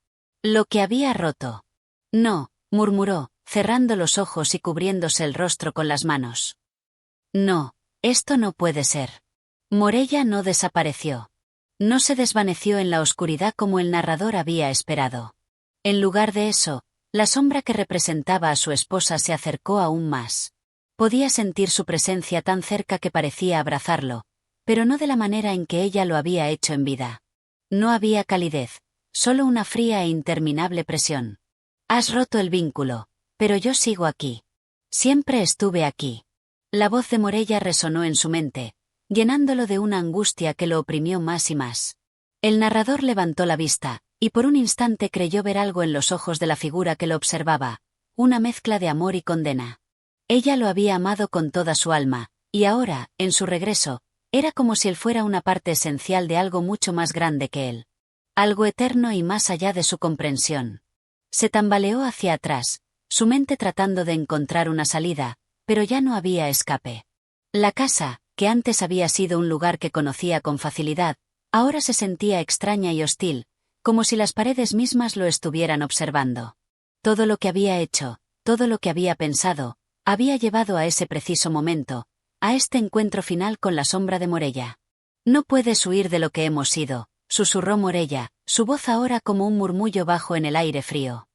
Lo que había roto. No, murmuró, cerrando los ojos y cubriéndose el rostro con las manos. No, esto no puede ser. Morella no desapareció. No se desvaneció en la oscuridad como el narrador había esperado. En lugar de eso, la sombra que representaba a su esposa se acercó aún más. Podía sentir su presencia tan cerca que parecía abrazarlo, pero no de la manera en que ella lo había hecho en vida. No había calidez, solo una fría e interminable presión. Has roto el vínculo, pero yo sigo aquí. Siempre estuve aquí. La voz de Morella resonó en su mente, llenándolo de una angustia que lo oprimió más y más. El narrador levantó la vista, y por un instante creyó ver algo en los ojos de la figura que lo observaba, una mezcla de amor y condena. Ella lo había amado con toda su alma, y ahora, en su regreso, era como si él fuera una parte esencial de algo mucho más grande que él. Algo eterno y más allá de su comprensión. Se tambaleó hacia atrás, su mente tratando de encontrar una salida, pero ya no había escape. La casa, que antes había sido un lugar que conocía con facilidad, ahora se sentía extraña y hostil, como si las paredes mismas lo estuvieran observando. Todo lo que había hecho, todo lo que había pensado, había llevado a ese preciso momento, a este encuentro final con la sombra de Morella. No puedes huir de lo que hemos sido, susurró Morella, su voz ahora como un murmullo bajo en el aire frío.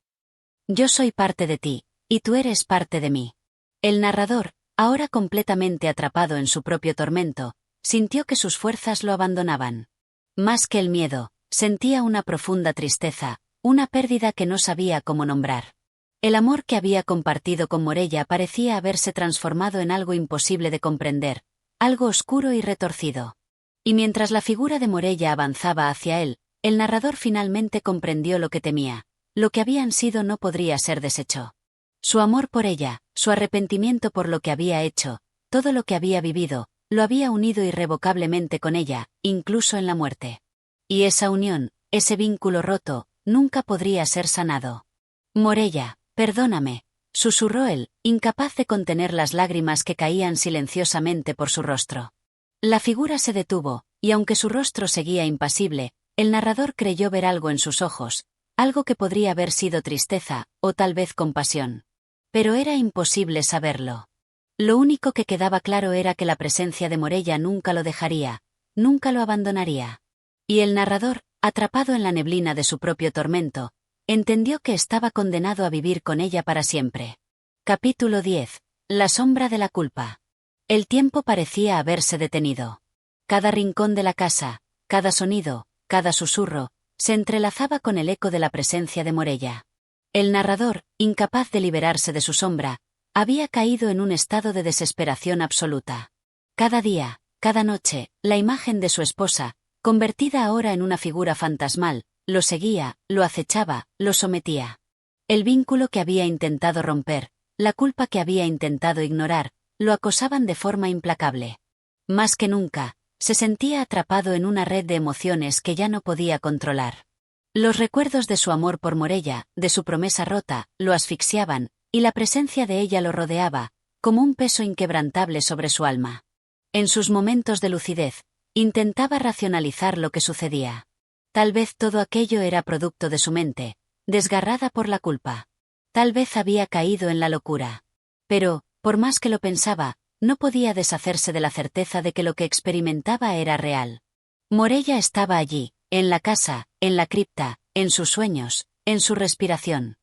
Yo soy parte de ti, y tú eres parte de mí. El narrador, ahora completamente atrapado en su propio tormento, sintió que sus fuerzas lo abandonaban. Más que el miedo, sentía una profunda tristeza, una pérdida que no sabía cómo nombrar. El amor que había compartido con Morella parecía haberse transformado en algo imposible de comprender, algo oscuro y retorcido. Y mientras la figura de Morella avanzaba hacia él, el narrador finalmente comprendió lo que temía. Lo que habían sido no podría ser deshecho. Su amor por ella, su arrepentimiento por lo que había hecho, todo lo que había vivido, lo había unido irrevocablemente con ella, incluso en la muerte. Y esa unión, ese vínculo roto, nunca podría ser sanado. Morella, perdóname, susurró él, incapaz de contener las lágrimas que caían silenciosamente por su rostro. La figura se detuvo, y aunque su rostro seguía impasible, el narrador creyó ver algo en sus ojos, algo que podría haber sido tristeza, o tal vez compasión. Pero era imposible saberlo. Lo único que quedaba claro era que la presencia de Morella nunca lo dejaría, nunca lo abandonaría. Y el narrador, atrapado en la neblina de su propio tormento, entendió que estaba condenado a vivir con ella para siempre. Capítulo 10. La sombra de la culpa. El tiempo parecía haberse detenido. Cada rincón de la casa, cada sonido, cada susurro, se entrelazaba con el eco de la presencia de Morella. El narrador, incapaz de liberarse de su sombra, había caído en un estado de desesperación absoluta. Cada día, cada noche, la imagen de su esposa, convertida ahora en una figura fantasmal, lo seguía, lo acechaba, lo sometía. El vínculo que había intentado romper, la culpa que había intentado ignorar, lo acosaban de forma implacable. Más que nunca, se sentía atrapado en una red de emociones que ya no podía controlar. Los recuerdos de su amor por Morella, de su promesa rota, lo asfixiaban, y la presencia de ella lo rodeaba, como un peso inquebrantable sobre su alma. En sus momentos de lucidez, intentaba racionalizar lo que sucedía. Tal vez todo aquello era producto de su mente, desgarrada por la culpa. Tal vez había caído en la locura. Pero, por más que lo pensaba, no podía deshacerse de la certeza de que lo que experimentaba era real. Morella estaba allí, en la casa, en la cripta, en sus sueños, en su respiración.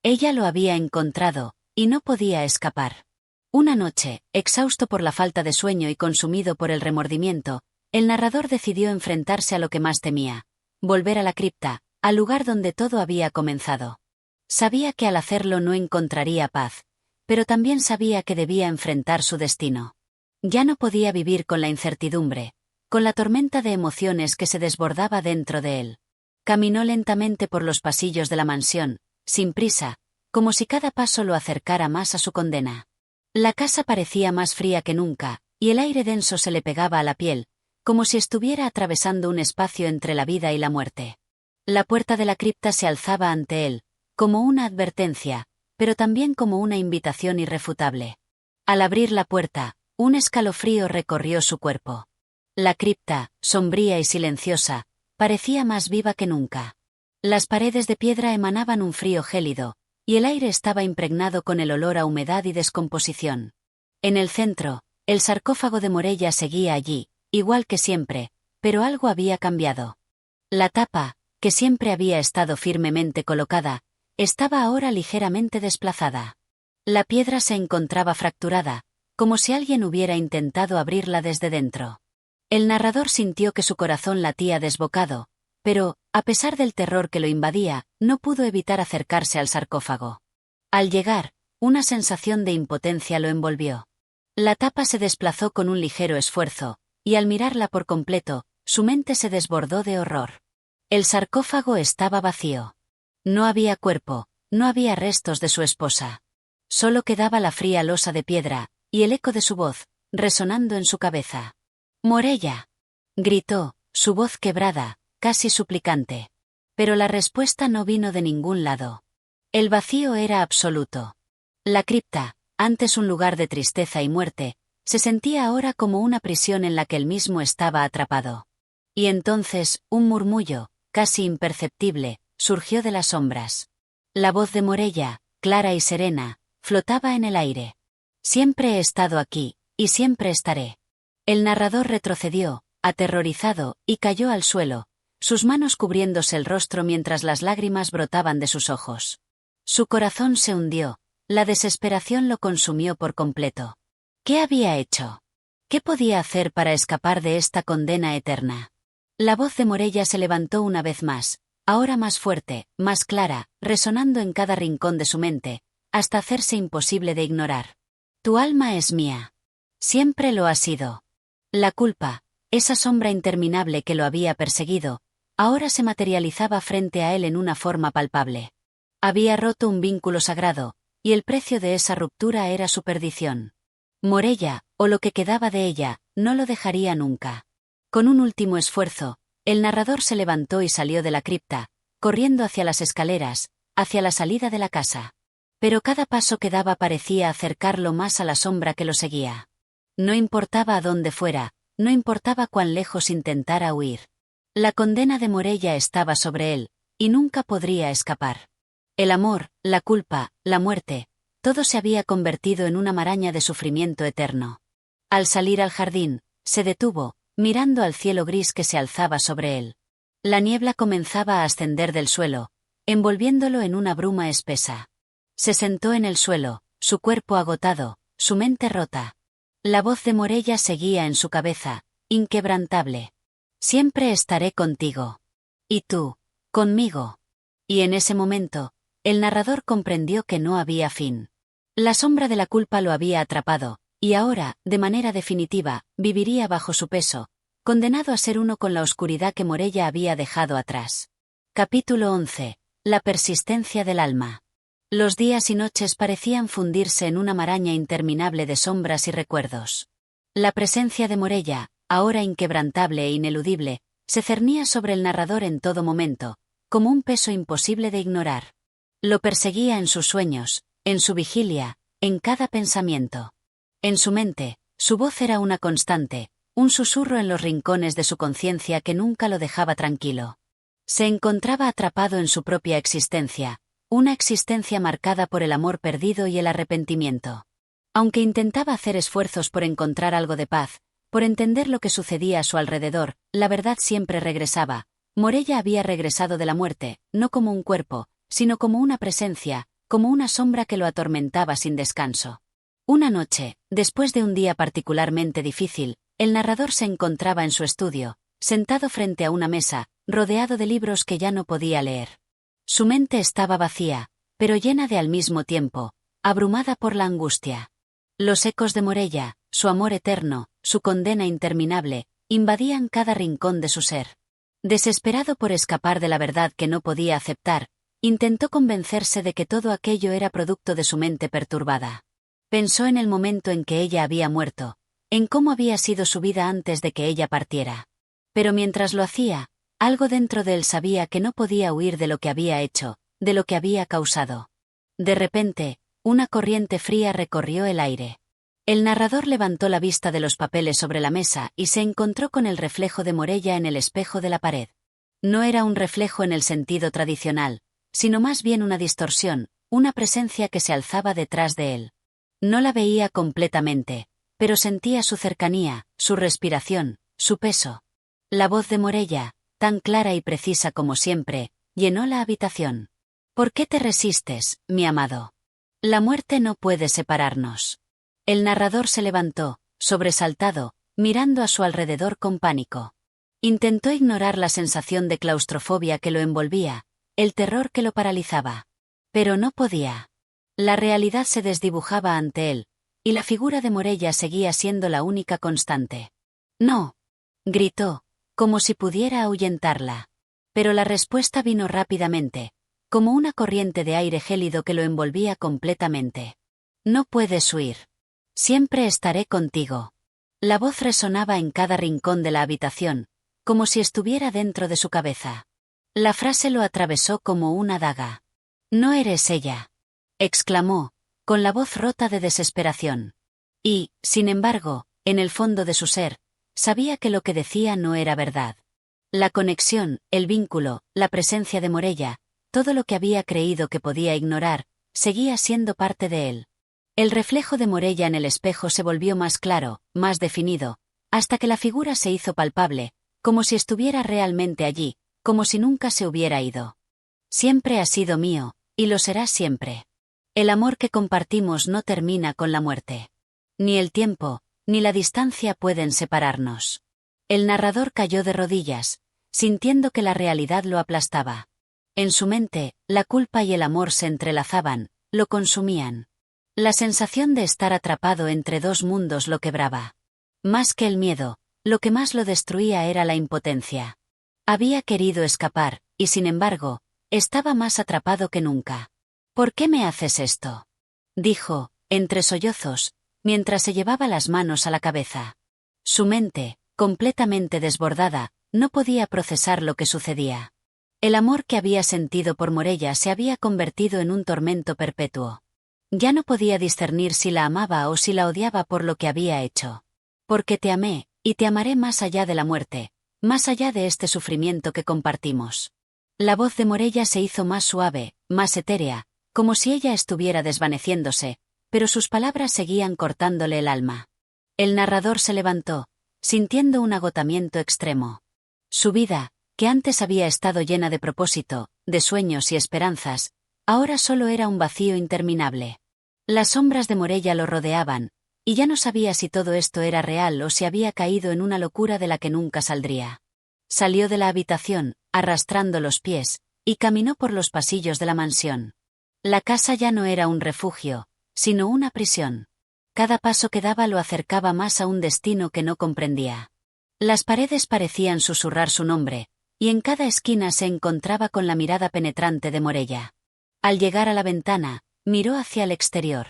Ella lo había encontrado, y no podía escapar. Una noche, exhausto por la falta de sueño y consumido por el remordimiento, el narrador decidió enfrentarse a lo que más temía: volver a la cripta, al lugar donde todo había comenzado. Sabía que al hacerlo no encontraría paz, pero también sabía que debía enfrentar su destino. Ya no podía vivir con la incertidumbre, con la tormenta de emociones que se desbordaba dentro de él. Caminó lentamente por los pasillos de la mansión, sin prisa, como si cada paso lo acercara más a su condena. La casa parecía más fría que nunca, y el aire denso se le pegaba a la piel, como si estuviera atravesando un espacio entre la vida y la muerte. La puerta de la cripta se alzaba ante él, como una advertencia, pero también como una invitación irrefutable. Al abrir la puerta, un escalofrío recorrió su cuerpo. La cripta, sombría y silenciosa, parecía más viva que nunca. Las paredes de piedra emanaban un frío gélido, y el aire estaba impregnado con el olor a humedad y descomposición. En el centro, el sarcófago de Morella seguía allí, igual que siempre, pero algo había cambiado. La tapa, que siempre había estado firmemente colocada, estaba ahora ligeramente desplazada. La piedra se encontraba fracturada, como si alguien hubiera intentado abrirla desde dentro. El narrador sintió que su corazón latía desbocado, pero, a pesar del terror que lo invadía, no pudo evitar acercarse al sarcófago. Al llegar, una sensación de impotencia lo envolvió. La tapa se desplazó con un ligero esfuerzo, y al mirarla por completo, su mente se desbordó de horror. El sarcófago estaba vacío. No había cuerpo, no había restos de su esposa. Solo quedaba la fría losa de piedra, y el eco de su voz, resonando en su cabeza. «Morella», gritó, su voz quebrada, casi suplicante. Pero la respuesta no vino de ningún lado. El vacío era absoluto. La cripta, antes un lugar de tristeza y muerte, se sentía ahora como una prisión en la que él mismo estaba atrapado. Y entonces, un murmullo, casi imperceptible, surgió de las sombras. La voz de Morella, clara y serena, flotaba en el aire. «Siempre he estado aquí, y siempre estaré». El narrador retrocedió, aterrorizado, y cayó al suelo, sus manos cubriéndose el rostro mientras las lágrimas brotaban de sus ojos. Su corazón se hundió, la desesperación lo consumió por completo. ¿Qué había hecho? ¿Qué podía hacer para escapar de esta condena eterna? La voz de Morella se levantó una vez más, ahora más fuerte, más clara, resonando en cada rincón de su mente, hasta hacerse imposible de ignorar. «Tu alma es mía. Siempre lo ha sido. La culpa, Esa sombra interminable que lo había perseguido, ahora se materializaba frente a él en una forma palpable. Había roto un vínculo sagrado, y el precio de esa ruptura era su perdición. Morella, o lo que quedaba de ella, no lo dejaría nunca. Con un último esfuerzo, el narrador se levantó y salió de la cripta, corriendo hacia las escaleras, hacia la salida de la casa. Pero cada paso que daba parecía acercarlo más a la sombra que lo seguía. No importaba a dónde fuera, no importaba cuán lejos intentara huir. La condena de Morella estaba sobre él, y nunca podría escapar. El amor, la culpa, la muerte, todo se había convertido en una maraña de sufrimiento eterno. Al salir al jardín, se detuvo, mirando al cielo gris que se alzaba sobre él. La niebla comenzaba a ascender del suelo, envolviéndolo en una bruma espesa. Se sentó en el suelo, su cuerpo agotado, su mente rota. La voz de Morella seguía en su cabeza, inquebrantable. Siempre estaré contigo. Y tú, conmigo. Y en ese momento, el narrador comprendió que no había fin. La sombra de la culpa lo había atrapado, y ahora, de manera definitiva, viviría bajo su peso, condenado a ser uno con la oscuridad que Morella había dejado atrás. Capítulo 11. La persistencia del alma. Los días y noches parecían fundirse en una maraña interminable de sombras y recuerdos. La presencia de Morella, ahora inquebrantable e ineludible, se cernía sobre el narrador en todo momento, como un peso imposible de ignorar. Lo perseguía en sus sueños, en su vigilia, en cada pensamiento. En su mente, su voz era una constante, un susurro en los rincones de su conciencia que nunca lo dejaba tranquilo. Se encontraba atrapado en su propia existencia, una existencia marcada por el amor perdido y el arrepentimiento. Aunque intentaba hacer esfuerzos por encontrar algo de paz, por entender lo que sucedía a su alrededor, la verdad siempre regresaba. Morella había regresado de la muerte, no como un cuerpo, sino como una presencia, como una sombra que lo atormentaba sin descanso. Una noche, después de un día particularmente difícil, el narrador se encontraba en su estudio, sentado frente a una mesa, rodeado de libros que ya no podía leer. Su mente estaba vacía, pero llena de al mismo tiempo, abrumada por la angustia. Los ecos de Morella, su amor eterno, su condena interminable, invadían cada rincón de su ser. Desesperado por escapar de la verdad que no podía aceptar, intentó convencerse de que todo aquello era producto de su mente perturbada. Pensó en el momento en que ella había muerto, en cómo había sido su vida antes de que ella partiera. Pero mientras lo hacía, algo dentro de él sabía que no podía huir de lo que había hecho, de lo que había causado. De repente, una corriente fría recorrió el aire. El narrador levantó la vista de los papeles sobre la mesa y se encontró con el reflejo de Morella en el espejo de la pared. No era un reflejo en el sentido tradicional, sino más bien una distorsión, una presencia que se alzaba detrás de él. No la veía completamente, pero sentía su cercanía, su respiración, su peso. La voz de Morella, tan clara y precisa como siempre, llenó la habitación. ¿Por qué te resistes, mi amado? La muerte no puede separarnos. El narrador se levantó, sobresaltado, mirando a su alrededor con pánico. Intentó ignorar la sensación de claustrofobia que lo envolvía, el terror que lo paralizaba. Pero no podía. La realidad se desdibujaba ante él, y la figura de Morella seguía siendo la única constante. «No», gritó, como si pudiera ahuyentarla. Pero la respuesta vino rápidamente, como una corriente de aire gélido que lo envolvía completamente. «No puedes huir. Siempre estaré contigo». La voz resonaba en cada rincón de la habitación, como si estuviera dentro de su cabeza. La frase lo atravesó como una daga. «No eres ella», exclamó, con la voz rota de desesperación. Y, sin embargo, en el fondo de su ser, sabía que lo que decía no era verdad. La conexión, el vínculo, la presencia de Morella, todo lo que había creído que podía ignorar, seguía siendo parte de él. El reflejo de Morella en el espejo se volvió más claro, más definido, hasta que la figura se hizo palpable, como si estuviera realmente allí, como si nunca se hubiera ido. «Siempre has sido mío, y lo serás siempre. El amor que compartimos no termina con la muerte. Ni el tiempo, ni la distancia pueden separarnos». El narrador cayó de rodillas, sintiendo que la realidad lo aplastaba. En su mente, la culpa y el amor se entrelazaban, lo consumían. La sensación de estar atrapado entre dos mundos lo quebraba. Más que el miedo, Lo que más lo destruía era la impotencia. Había querido escapar, y sin embargo, estaba más atrapado que nunca. ¿Por qué me haces esto?, dijo, entre sollozos, mientras se llevaba las manos a la cabeza. Su mente, completamente desbordada, no podía procesar lo que sucedía. El amor que había sentido por Morella se había convertido en un tormento perpetuo. Ya no podía discernir si la amaba o si la odiaba por lo que había hecho. Porque te amé, y te amaré más allá de la muerte, más allá de este sufrimiento que compartimos. La voz de Morella se hizo más suave, más etérea, como si ella estuviera desvaneciéndose, pero sus palabras seguían cortándole el alma. El narrador se levantó, sintiendo un agotamiento extremo. Su vida, que antes había estado llena de propósito, de sueños y esperanzas, ahora solo era un vacío interminable. Las sombras de Morella lo rodeaban, y ya no sabía si todo esto era real o si había caído en una locura de la que nunca saldría. Salió de la habitación, arrastrando los pies, y caminó por los pasillos de la mansión. La casa ya no era un refugio, sino una prisión. Cada paso que daba lo acercaba más a un destino que no comprendía. Las paredes parecían susurrar su nombre, y en cada esquina se encontraba con la mirada penetrante de Morella. Al llegar a la ventana, miró hacia el exterior.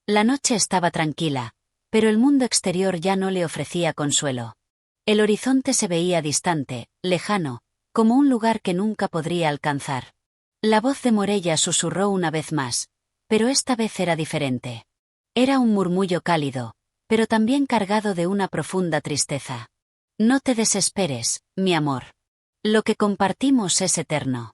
La noche estaba tranquila, pero el mundo exterior ya no le ofrecía consuelo. El horizonte se veía distante, lejano, como un lugar que nunca podría alcanzar. La voz de Morella susurró una vez más, pero esta vez era diferente. Era un murmullo cálido, pero también cargado de una profunda tristeza. No te desesperes, mi amor. Lo que compartimos es eterno.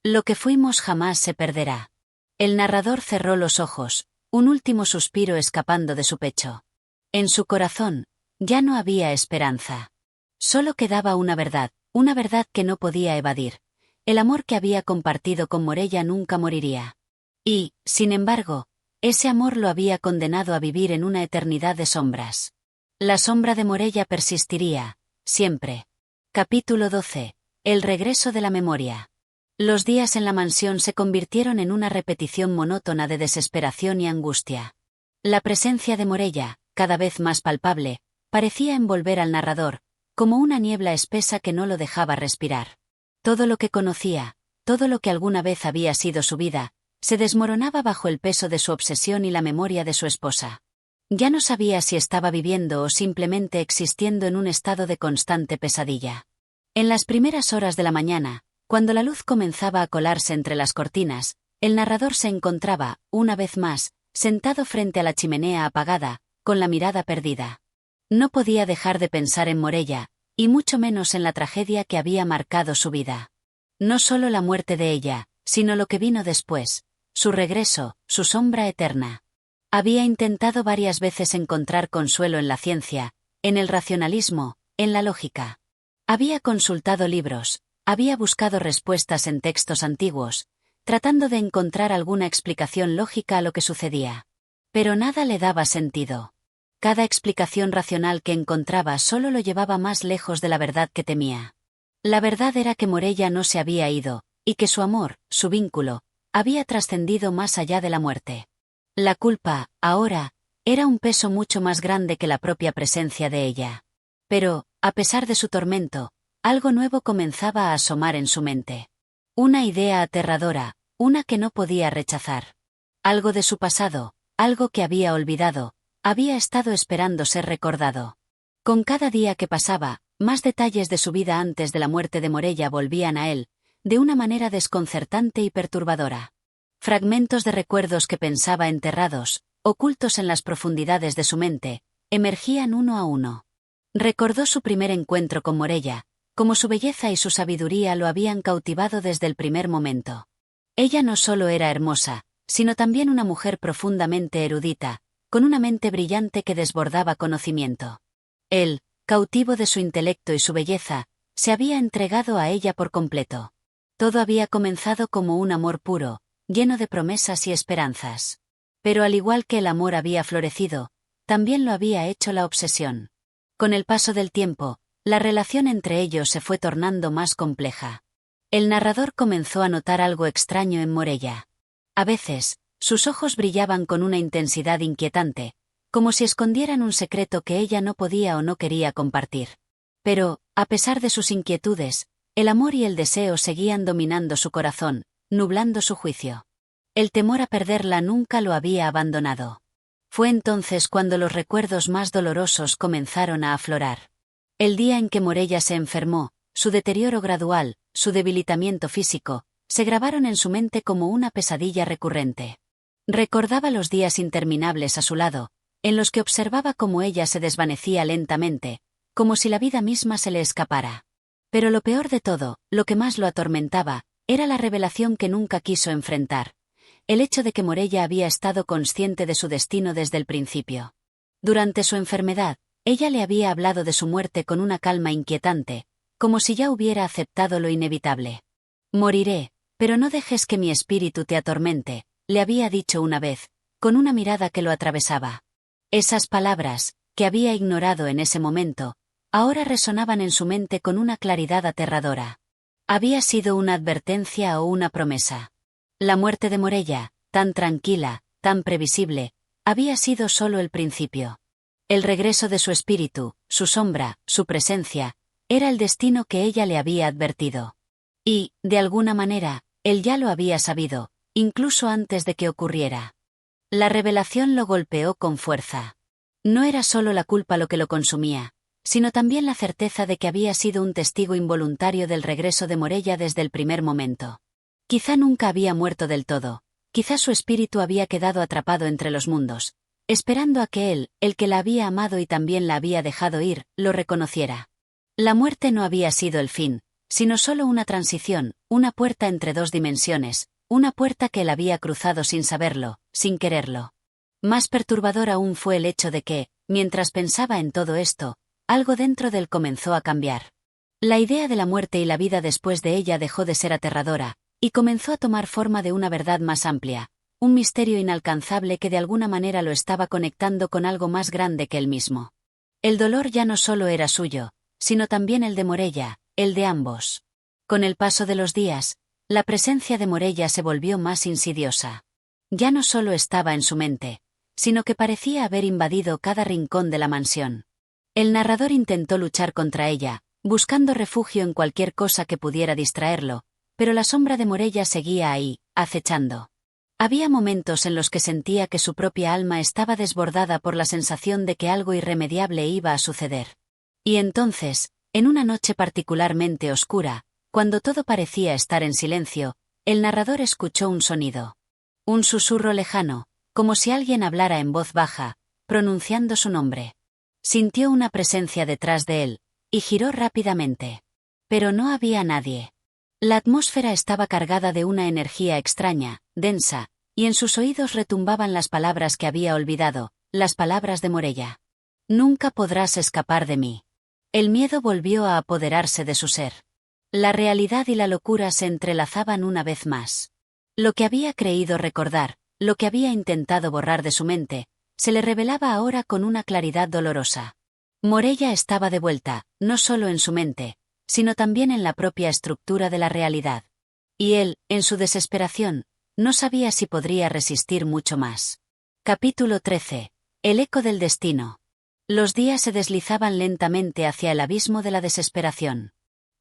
Lo que fuimos jamás se perderá. El narrador cerró los ojos, un último suspiro escapando de su pecho. En su corazón, ya no había esperanza. Solo quedaba una verdad que no podía evadir. El amor que había compartido con Morella nunca moriría. Y, sin embargo, ese amor lo había condenado a vivir en una eternidad de sombras. La sombra de Morella persistiría, siempre. Capítulo 12. El regreso de la memoria. Los días en la mansión se convirtieron en una repetición monótona de desesperación y angustia. La presencia de Morella, cada vez más palpable, parecía envolver al narrador, como una niebla espesa que no lo dejaba respirar. Todo lo que conocía, todo lo que alguna vez había sido su vida, se desmoronaba bajo el peso de su obsesión y la memoria de su esposa. Ya no sabía si estaba viviendo o simplemente existiendo en un estado de constante pesadilla. En las primeras horas de la mañana, cuando la luz comenzaba a colarse entre las cortinas, el narrador se encontraba, una vez más, sentado frente a la chimenea apagada, con la mirada perdida. No podía dejar de pensar en Morella, y mucho menos en la tragedia que había marcado su vida. No solo la muerte de ella, sino lo que vino después, su regreso, su sombra eterna. Había intentado varias veces encontrar consuelo en la ciencia, en el racionalismo, en la lógica. Había consultado libros, había buscado respuestas en textos antiguos, tratando de encontrar alguna explicación lógica a lo que sucedía. Pero nada le daba sentido. Cada explicación racional que encontraba solo lo llevaba más lejos de la verdad que temía. La verdad era que Morella no se había ido, y que su amor, su vínculo, había trascendido más allá de la muerte. La culpa, ahora, era un peso mucho más grande que la propia presencia de ella. Pero, a pesar de su tormento, algo nuevo comenzaba a asomar en su mente. Una idea aterradora, una que no podía rechazar. Algo de su pasado, algo que había olvidado, había estado esperando ser recordado. Con cada día que pasaba, más detalles de su vida antes de la muerte de Morella volvían a él, de una manera desconcertante y perturbadora. Fragmentos de recuerdos que pensaba enterrados, ocultos en las profundidades de su mente, emergían uno a uno. Recordó su primer encuentro con Morella, como su belleza y su sabiduría lo habían cautivado desde el primer momento. Ella no solo era hermosa, sino también una mujer profundamente erudita, con una mente brillante que desbordaba conocimiento. Él, cautivo de su intelecto y su belleza, se había entregado a ella por completo. Todo había comenzado como un amor puro, lleno de promesas y esperanzas. Pero al igual que el amor había florecido, también lo había hecho la obsesión. Con el paso del tiempo, la relación entre ellos se fue tornando más compleja. El narrador comenzó a notar algo extraño en Morella. A veces, sus ojos brillaban con una intensidad inquietante, como si escondieran un secreto que ella no podía o no quería compartir. Pero, a pesar de sus inquietudes, el amor y el deseo seguían dominando su corazón, nublando su juicio. El temor a perderla nunca lo había abandonado. Fue entonces cuando los recuerdos más dolorosos comenzaron a aflorar. El día en que Morella se enfermó, su deterioro gradual, su debilitamiento físico, se grabaron en su mente como una pesadilla recurrente. Recordaba los días interminables a su lado, en los que observaba cómo ella se desvanecía lentamente, como si la vida misma se le escapara. Pero lo peor de todo, lo que más lo atormentaba, era la revelación que nunca quiso enfrentar: el hecho de que Morella había estado consciente de su destino desde el principio. Durante su enfermedad, ella le había hablado de su muerte con una calma inquietante, como si ya hubiera aceptado lo inevitable. «Moriré, pero no dejes que mi espíritu te atormente», le había dicho una vez, con una mirada que lo atravesaba. Esas palabras, que había ignorado en ese momento, ahora resonaban en su mente con una claridad aterradora. ¿Había sido una advertencia o una promesa? La muerte de Morella, tan tranquila, tan previsible, había sido solo el principio. El regreso de su espíritu, su sombra, su presencia, era el destino que ella le había advertido. Y, de alguna manera, él ya lo había sabido, incluso antes de que ocurriera. La revelación lo golpeó con fuerza. No era solo la culpa lo que lo consumía, sino también la certeza de que había sido un testigo involuntario del regreso de Morella desde el primer momento. Quizá nunca había muerto del todo, quizá su espíritu había quedado atrapado entre los mundos, esperando a que él, el que la había amado y también la había dejado ir, lo reconociera. La muerte no había sido el fin, sino solo una transición, una puerta entre dos dimensiones, una puerta que él había cruzado sin saberlo, sin quererlo. Más perturbador aún fue el hecho de que, mientras pensaba en todo esto, algo dentro de él comenzó a cambiar. La idea de la muerte y la vida después de ella dejó de ser aterradora, y comenzó a tomar forma de una verdad más amplia, un misterio inalcanzable que de alguna manera lo estaba conectando con algo más grande que él mismo. El dolor ya no solo era suyo, sino también el de Morella, el de ambos. Con el paso de los días, la presencia de Morella se volvió más insidiosa. Ya no solo estaba en su mente, sino que parecía haber invadido cada rincón de la mansión. El narrador intentó luchar contra ella, buscando refugio en cualquier cosa que pudiera distraerlo, pero la sombra de Morella seguía ahí, acechando. Había momentos en los que sentía que su propia alma estaba desbordada por la sensación de que algo irremediable iba a suceder. Y entonces, en una noche particularmente oscura, cuando todo parecía estar en silencio, el narrador escuchó un sonido. Un susurro lejano, como si alguien hablara en voz baja, pronunciando su nombre. Sintió una presencia detrás de él, y giró rápidamente. Pero no había nadie. La atmósfera estaba cargada de una energía extraña, densa, y en sus oídos retumbaban las palabras que había olvidado, las palabras de Morella. «Nunca podrás escapar de mí». El miedo volvió a apoderarse de su ser. La realidad y la locura se entrelazaban una vez más. Lo que había creído recordar, lo que había intentado borrar de su mente, se le revelaba ahora con una claridad dolorosa. Morella estaba de vuelta, no solo en su mente, sino también en la propia estructura de la realidad. Y él, en su desesperación, no sabía si podría resistir mucho más. Capítulo 13. El eco del destino. Los días se deslizaban lentamente hacia el abismo de la desesperación.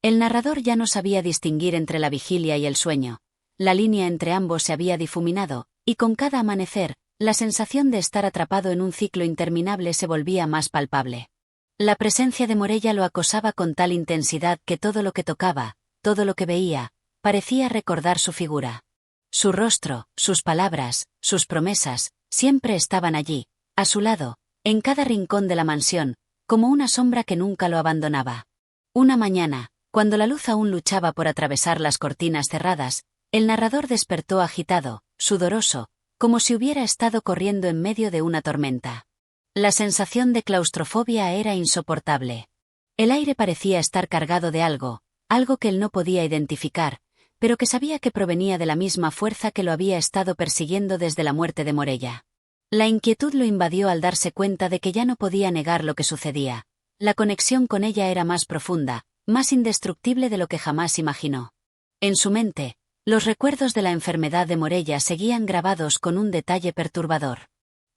El narrador ya no sabía distinguir entre la vigilia y el sueño. La línea entre ambos se había difuminado, y con cada amanecer, la sensación de estar atrapado en un ciclo interminable se volvía más palpable. La presencia de Morella lo acosaba con tal intensidad que todo lo que tocaba, todo lo que veía, parecía recordar su figura. Su rostro, sus palabras, sus promesas, siempre estaban allí, a su lado, en cada rincón de la mansión, como una sombra que nunca lo abandonaba. Una mañana, cuando la luz aún luchaba por atravesar las cortinas cerradas, el narrador despertó agitado, sudoroso, como si hubiera estado corriendo en medio de una tormenta. La sensación de claustrofobia era insoportable. El aire parecía estar cargado de algo, algo que él no podía identificar, pero que sabía que provenía de la misma fuerza que lo había estado persiguiendo desde la muerte de Morella. La inquietud lo invadió al darse cuenta de que ya no podía negar lo que sucedía. La conexión con ella era más profunda, más indestructible de lo que jamás imaginó. En su mente, los recuerdos de la enfermedad de Morella seguían grabados con un detalle perturbador.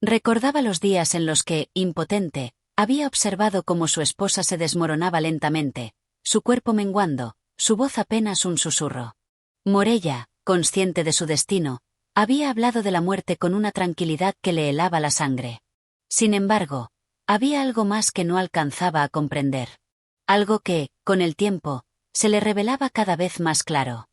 Recordaba los días en los que, impotente, Había observado cómo su esposa se desmoronaba lentamente, su cuerpo menguando, su voz apenas un susurro. Morella, consciente de su destino, había hablado de la muerte con una tranquilidad que le helaba la sangre. Sin embargo, había algo más que no alcanzaba a comprender. Algo que, con el tiempo, se le revelaba cada vez más claro.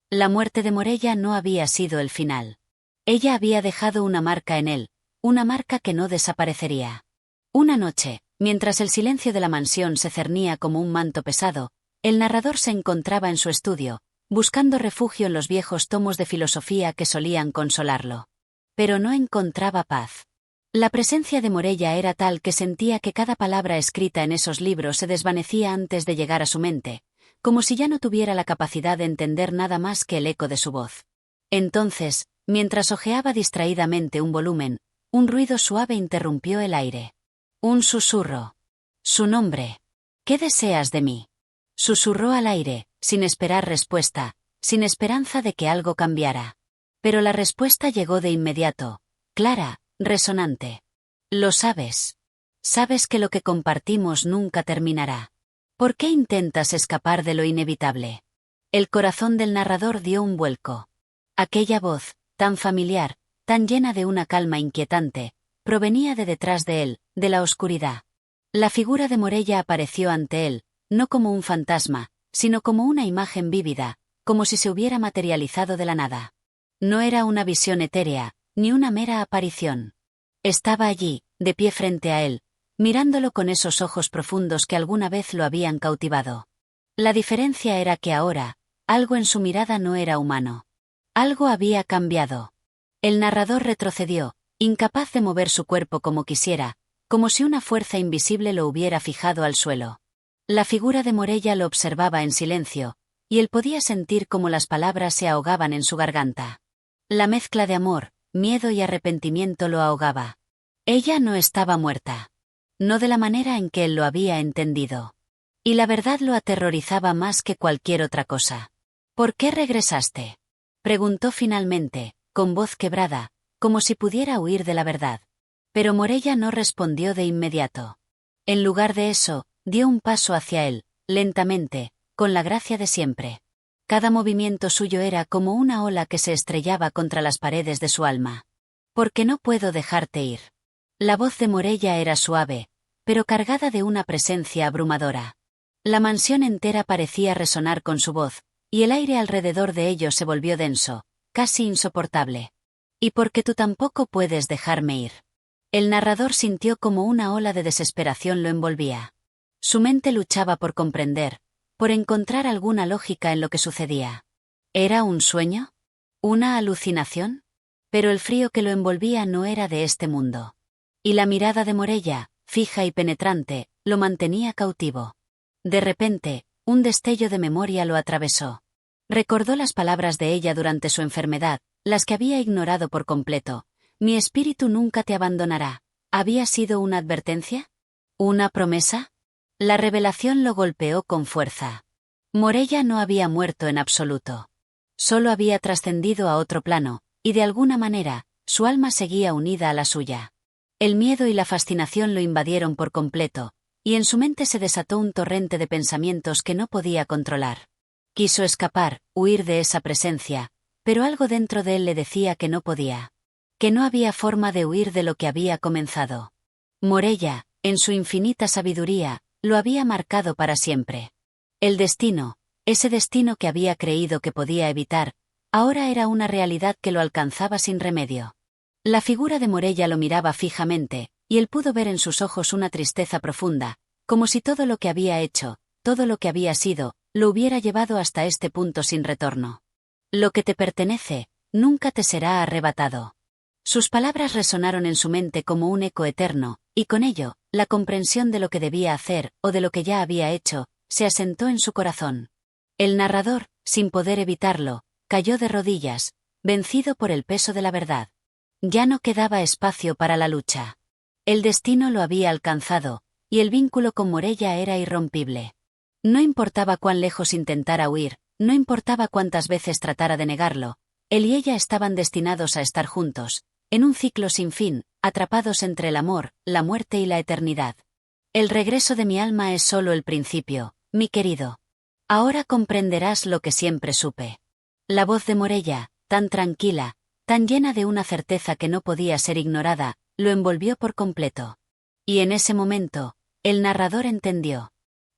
La muerte de Morella no había sido el final. Ella había dejado una marca en él, una marca que no desaparecería. Una noche, mientras el silencio de la mansión se cernía como un manto pesado, el narrador se encontraba en su estudio, buscando refugio en los viejos tomos de filosofía que solían consolarlo. Pero no encontraba paz. La presencia de Morella era tal que sentía que cada palabra escrita en esos libros se desvanecía antes de llegar a su mente, como si ya no tuviera la capacidad de entender nada más que el eco de su voz. Entonces, mientras hojeaba distraídamente un volumen, un ruido suave interrumpió el aire. Un susurro. Su nombre. ¿Qué deseas de mí? Susurró al aire, sin esperar respuesta, sin esperanza de que algo cambiara. Pero la respuesta llegó de inmediato, clara, resonante. Lo sabes. Sabes que lo que compartimos nunca terminará. ¿Por qué intentas escapar de lo inevitable? El corazón del narrador dio un vuelco. Aquella voz, tan familiar, tan llena de una calma inquietante, provenía de detrás de él, de la oscuridad. La figura de Morella apareció ante él, no como un fantasma, sino como una imagen vívida, como si se hubiera materializado de la nada. No era una visión etérea, ni una mera aparición. Estaba allí, de pie frente a él, mirándolo con esos ojos profundos que alguna vez lo habían cautivado. La diferencia era que ahora, algo en su mirada no era humano. Algo había cambiado. El narrador retrocedió, incapaz de mover su cuerpo como quisiera, como si una fuerza invisible lo hubiera fijado al suelo. La figura de Morella lo observaba en silencio, y él podía sentir cómo las palabras se ahogaban en su garganta. La mezcla de amor, miedo y arrepentimiento lo ahogaba. Ella no estaba muerta. No de la manera en que él lo había entendido. Y la verdad lo aterrorizaba más que cualquier otra cosa. ¿Por qué regresaste? Preguntó finalmente, con voz quebrada, como si pudiera huir de la verdad. Pero Morella no respondió de inmediato. En lugar de eso, dio un paso hacia él, lentamente, con la gracia de siempre. Cada movimiento suyo era como una ola que se estrellaba contra las paredes de su alma. «¿Por qué no puedo dejarte ir?» La voz de Morella era suave, pero cargada de una presencia abrumadora. La mansión entera parecía resonar con su voz, y el aire alrededor de ellos se volvió denso, casi insoportable. «¿Y por qué tú tampoco puedes dejarme ir?» El narrador sintió como una ola de desesperación lo envolvía. Su mente luchaba por comprender, por encontrar alguna lógica en lo que sucedía. ¿Era un sueño? ¿Una alucinación? Pero el frío que lo envolvía no era de este mundo. Y la mirada de Morella, fija y penetrante, lo mantenía cautivo. De repente, un destello de memoria lo atravesó. Recordó las palabras de ella durante su enfermedad, las que había ignorado por completo. «Mi espíritu nunca te abandonará». ¿Había sido una advertencia? ¿Una promesa? La revelación lo golpeó con fuerza. Morella no había muerto en absoluto. Solo había trascendido a otro plano, y de alguna manera, su alma seguía unida a la suya. El miedo y la fascinación lo invadieron por completo, y en su mente se desató un torrente de pensamientos que no podía controlar. Quiso escapar, huir de esa presencia, pero algo dentro de él le decía que no podía. Que no había forma de huir de lo que había comenzado. Morella, en su infinita sabiduría, lo había marcado para siempre. El destino, ese destino que había creído que podía evitar, ahora era una realidad que lo alcanzaba sin remedio. La figura de Morella lo miraba fijamente, y él pudo ver en sus ojos una tristeza profunda, como si todo lo que había hecho, todo lo que había sido, lo hubiera llevado hasta este punto sin retorno. Lo que te pertenece, nunca te será arrebatado. Sus palabras resonaron en su mente como un eco eterno, y con ello, la comprensión de lo que debía hacer, o de lo que ya había hecho, se asentó en su corazón. El narrador, sin poder evitarlo, cayó de rodillas, vencido por el peso de la verdad. Ya no quedaba espacio para la lucha. El destino lo había alcanzado, y el vínculo con Morella era irrompible. No importaba cuán lejos intentara huir, no importaba cuántas veces tratara de negarlo, él y ella estaban destinados a estar juntos, en un ciclo sin fin, atrapados entre el amor, la muerte y la eternidad. El regreso de mi alma es solo el principio, mi querido. Ahora comprenderás lo que siempre supe. La voz de Morella, tan tranquila, tan llena de una certeza que no podía ser ignorada, lo envolvió por completo. Y en ese momento, el narrador entendió.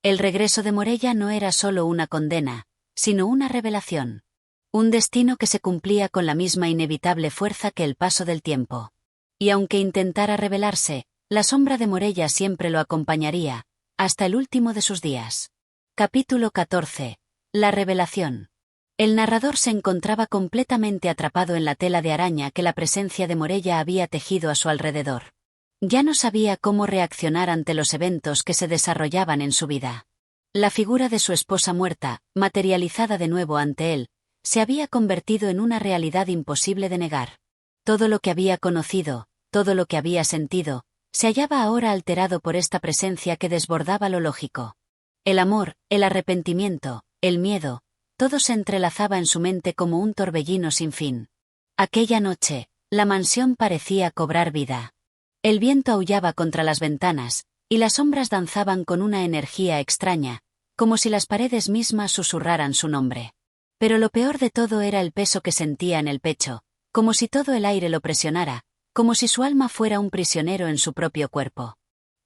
El regreso de Morella no era solo una condena, sino una revelación. Un destino que se cumplía con la misma inevitable fuerza que el paso del tiempo. Y aunque intentara revelarse, la sombra de Morella siempre lo acompañaría, hasta el último de sus días. Capítulo 14. La revelación. El narrador se encontraba completamente atrapado en la tela de araña que la presencia de Morella había tejido a su alrededor. Ya no sabía cómo reaccionar ante los eventos que se desarrollaban en su vida. La figura de su esposa muerta, materializada de nuevo ante él, se había convertido en una realidad imposible de negar. Todo lo que había conocido, todo lo que había sentido, se hallaba ahora alterado por esta presencia que desbordaba lo lógico. El amor, el arrepentimiento, el miedo, todo se entrelazaba en su mente como un torbellino sin fin. Aquella noche, la mansión parecía cobrar vida. El viento aullaba contra las ventanas, y las sombras danzaban con una energía extraña, como si las paredes mismas susurraran su nombre. Pero lo peor de todo era el peso que sentía en el pecho, como si todo el aire lo presionara, como si su alma fuera un prisionero en su propio cuerpo.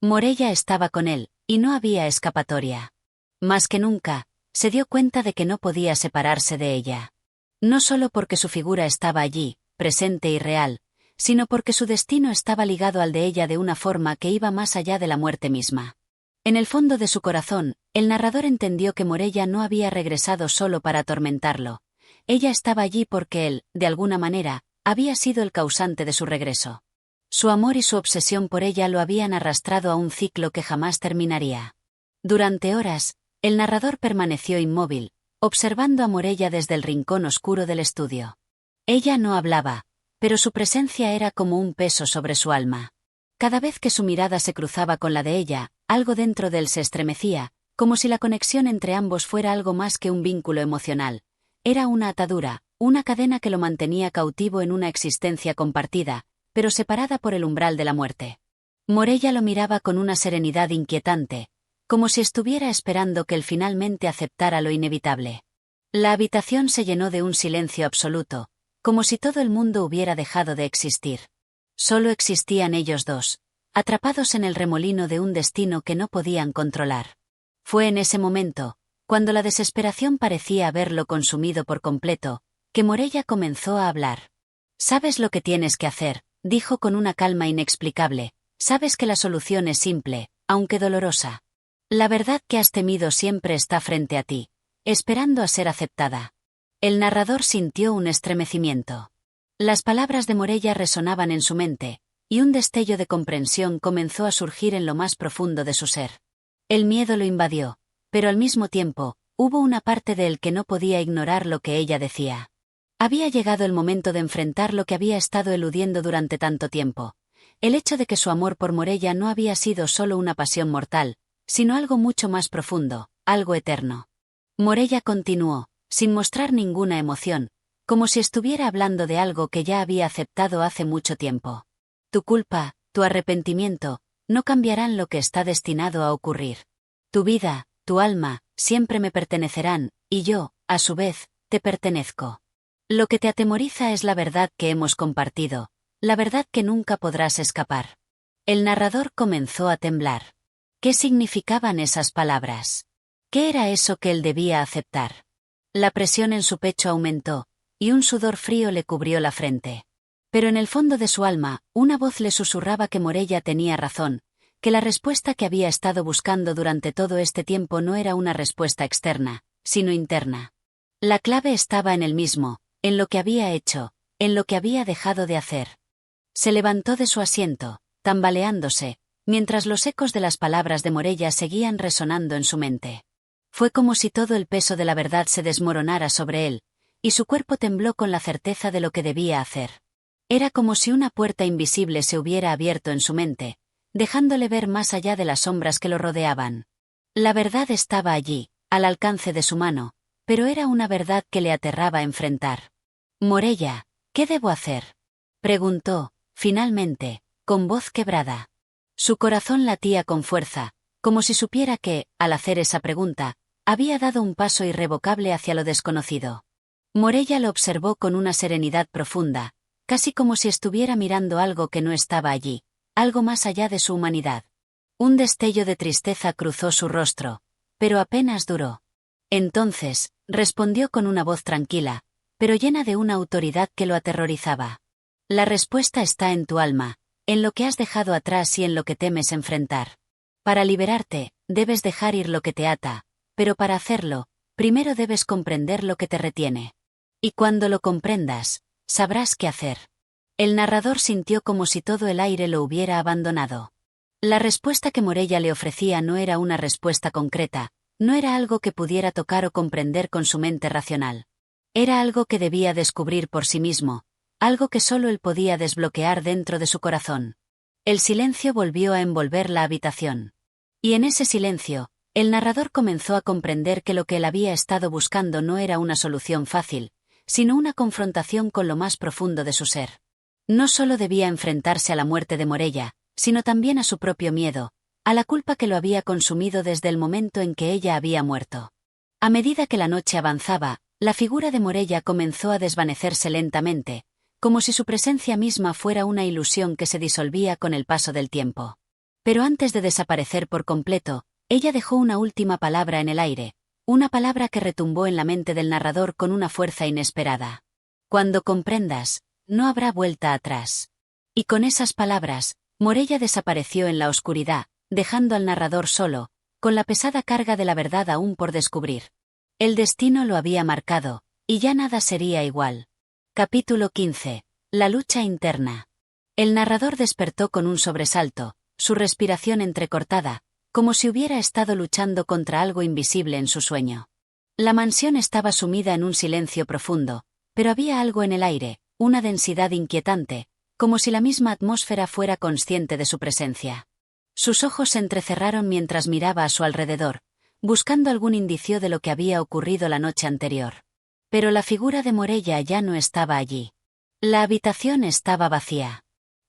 Morella estaba con él, y no había escapatoria. Más que nunca, se dio cuenta de que no podía separarse de ella. No solo porque su figura estaba allí, presente y real, sino porque su destino estaba ligado al de ella de una forma que iba más allá de la muerte misma. En el fondo de su corazón, el narrador entendió que Morella no había regresado solo para atormentarlo. Ella estaba allí porque él, de alguna manera, había sido el causante de su regreso. Su amor y su obsesión por ella lo habían arrastrado a un ciclo que jamás terminaría. Durante horas, el narrador permaneció inmóvil, observando a Morella desde el rincón oscuro del estudio. Ella no hablaba, pero su presencia era como un peso sobre su alma. Cada vez que su mirada se cruzaba con la de ella, algo dentro de él se estremecía, como si la conexión entre ambos fuera algo más que un vínculo emocional. Era una atadura, una cadena que lo mantenía cautivo en una existencia compartida, pero separada por el umbral de la muerte. Morella lo miraba con una serenidad inquietante, como si estuviera esperando que él finalmente aceptara lo inevitable. La habitación se llenó de un silencio absoluto, como si todo el mundo hubiera dejado de existir. Solo existían ellos dos, atrapados en el remolino de un destino que no podían controlar. Fue en ese momento, cuando la desesperación parecía haberlo consumido por completo, que Morella comenzó a hablar. «Sabes lo que tienes que hacer», dijo con una calma inexplicable, «sabes que la solución es simple, aunque dolorosa. La verdad que has temido siempre está frente a ti, esperando a ser aceptada». El narrador sintió un estremecimiento. Las palabras de Morella resonaban en su mente, y un destello de comprensión comenzó a surgir en lo más profundo de su ser. El miedo lo invadió, pero al mismo tiempo, hubo una parte de él que no podía ignorar lo que ella decía. Había llegado el momento de enfrentar lo que había estado eludiendo durante tanto tiempo. El hecho de que su amor por Morella no había sido solo una pasión mortal, sino algo mucho más profundo, algo eterno. Morella continuó, sin mostrar ninguna emoción, como si estuviera hablando de algo que ya había aceptado hace mucho tiempo. Tu culpa, tu arrepentimiento, no cambiarán lo que está destinado a ocurrir. Tu vida, tu alma, siempre me pertenecerán, y yo, a su vez, te pertenezco. Lo que te atemoriza es la verdad que hemos compartido, la verdad que nunca podrás escapar. El narrador comenzó a temblar. ¿Qué significaban esas palabras? ¿Qué era eso que él debía aceptar? La presión en su pecho aumentó, y un sudor frío le cubrió la frente. Pero en el fondo de su alma, una voz le susurraba que Morella tenía razón, que la respuesta que había estado buscando durante todo este tiempo no era una respuesta externa, sino interna. La clave estaba en él mismo, en lo que había hecho, en lo que había dejado de hacer. Se levantó de su asiento, tambaleándose, mientras los ecos de las palabras de Morella seguían resonando en su mente. Fue como si todo el peso de la verdad se desmoronara sobre él, y su cuerpo tembló con la certeza de lo que debía hacer. Era como si una puerta invisible se hubiera abierto en su mente, dejándole ver más allá de las sombras que lo rodeaban. La verdad estaba allí, al alcance de su mano, pero era una verdad que le aterraba enfrentar. «Morella, ¿qué debo hacer?», preguntó, finalmente, con voz quebrada. Su corazón latía con fuerza, como si supiera que, al hacer esa pregunta, había dado un paso irrevocable hacia lo desconocido. Morella lo observó con una serenidad profunda, casi como si estuviera mirando algo que no estaba allí, algo más allá de su humanidad. Un destello de tristeza cruzó su rostro, pero apenas duró. Entonces, respondió con una voz tranquila, pero llena de una autoridad que lo aterrorizaba. La respuesta está en tu alma, en lo que has dejado atrás y en lo que temes enfrentar. Para liberarte, debes dejar ir lo que te ata, pero para hacerlo, primero debes comprender lo que te retiene. Y cuando lo comprendas, sabrás qué hacer. El narrador sintió como si todo el aire lo hubiera abandonado. La respuesta que Morella le ofrecía no era una respuesta concreta, no era algo que pudiera tocar o comprender con su mente racional. Era algo que debía descubrir por sí mismo, algo que solo él podía desbloquear dentro de su corazón. El silencio volvió a envolver la habitación. Y en ese silencio, el narrador comenzó a comprender que lo que él había estado buscando no era una solución fácil, sino una confrontación con lo más profundo de su ser. No solo debía enfrentarse a la muerte de Morella, sino también a su propio miedo, a la culpa que lo había consumido desde el momento en que ella había muerto. A medida que la noche avanzaba, la figura de Morella comenzó a desvanecerse lentamente, como si su presencia misma fuera una ilusión que se disolvía con el paso del tiempo. Pero antes de desaparecer por completo, ella dejó una última palabra en el aire, una palabra que retumbó en la mente del narrador con una fuerza inesperada. Cuando comprendas, no habrá vuelta atrás. Y con esas palabras, Morella desapareció en la oscuridad, dejando al narrador solo, con la pesada carga de la verdad aún por descubrir. El destino lo había marcado, y ya nada sería igual. Capítulo 15. La lucha interna. El narrador despertó con un sobresalto, su respiración entrecortada, como si hubiera estado luchando contra algo invisible en su sueño. La mansión estaba sumida en un silencio profundo, pero había algo en el aire, una densidad inquietante, como si la misma atmósfera fuera consciente de su presencia. Sus ojos se entrecerraron mientras miraba a su alrededor, buscando algún indicio de lo que había ocurrido la noche anterior. Pero la figura de Morella ya no estaba allí. La habitación estaba vacía.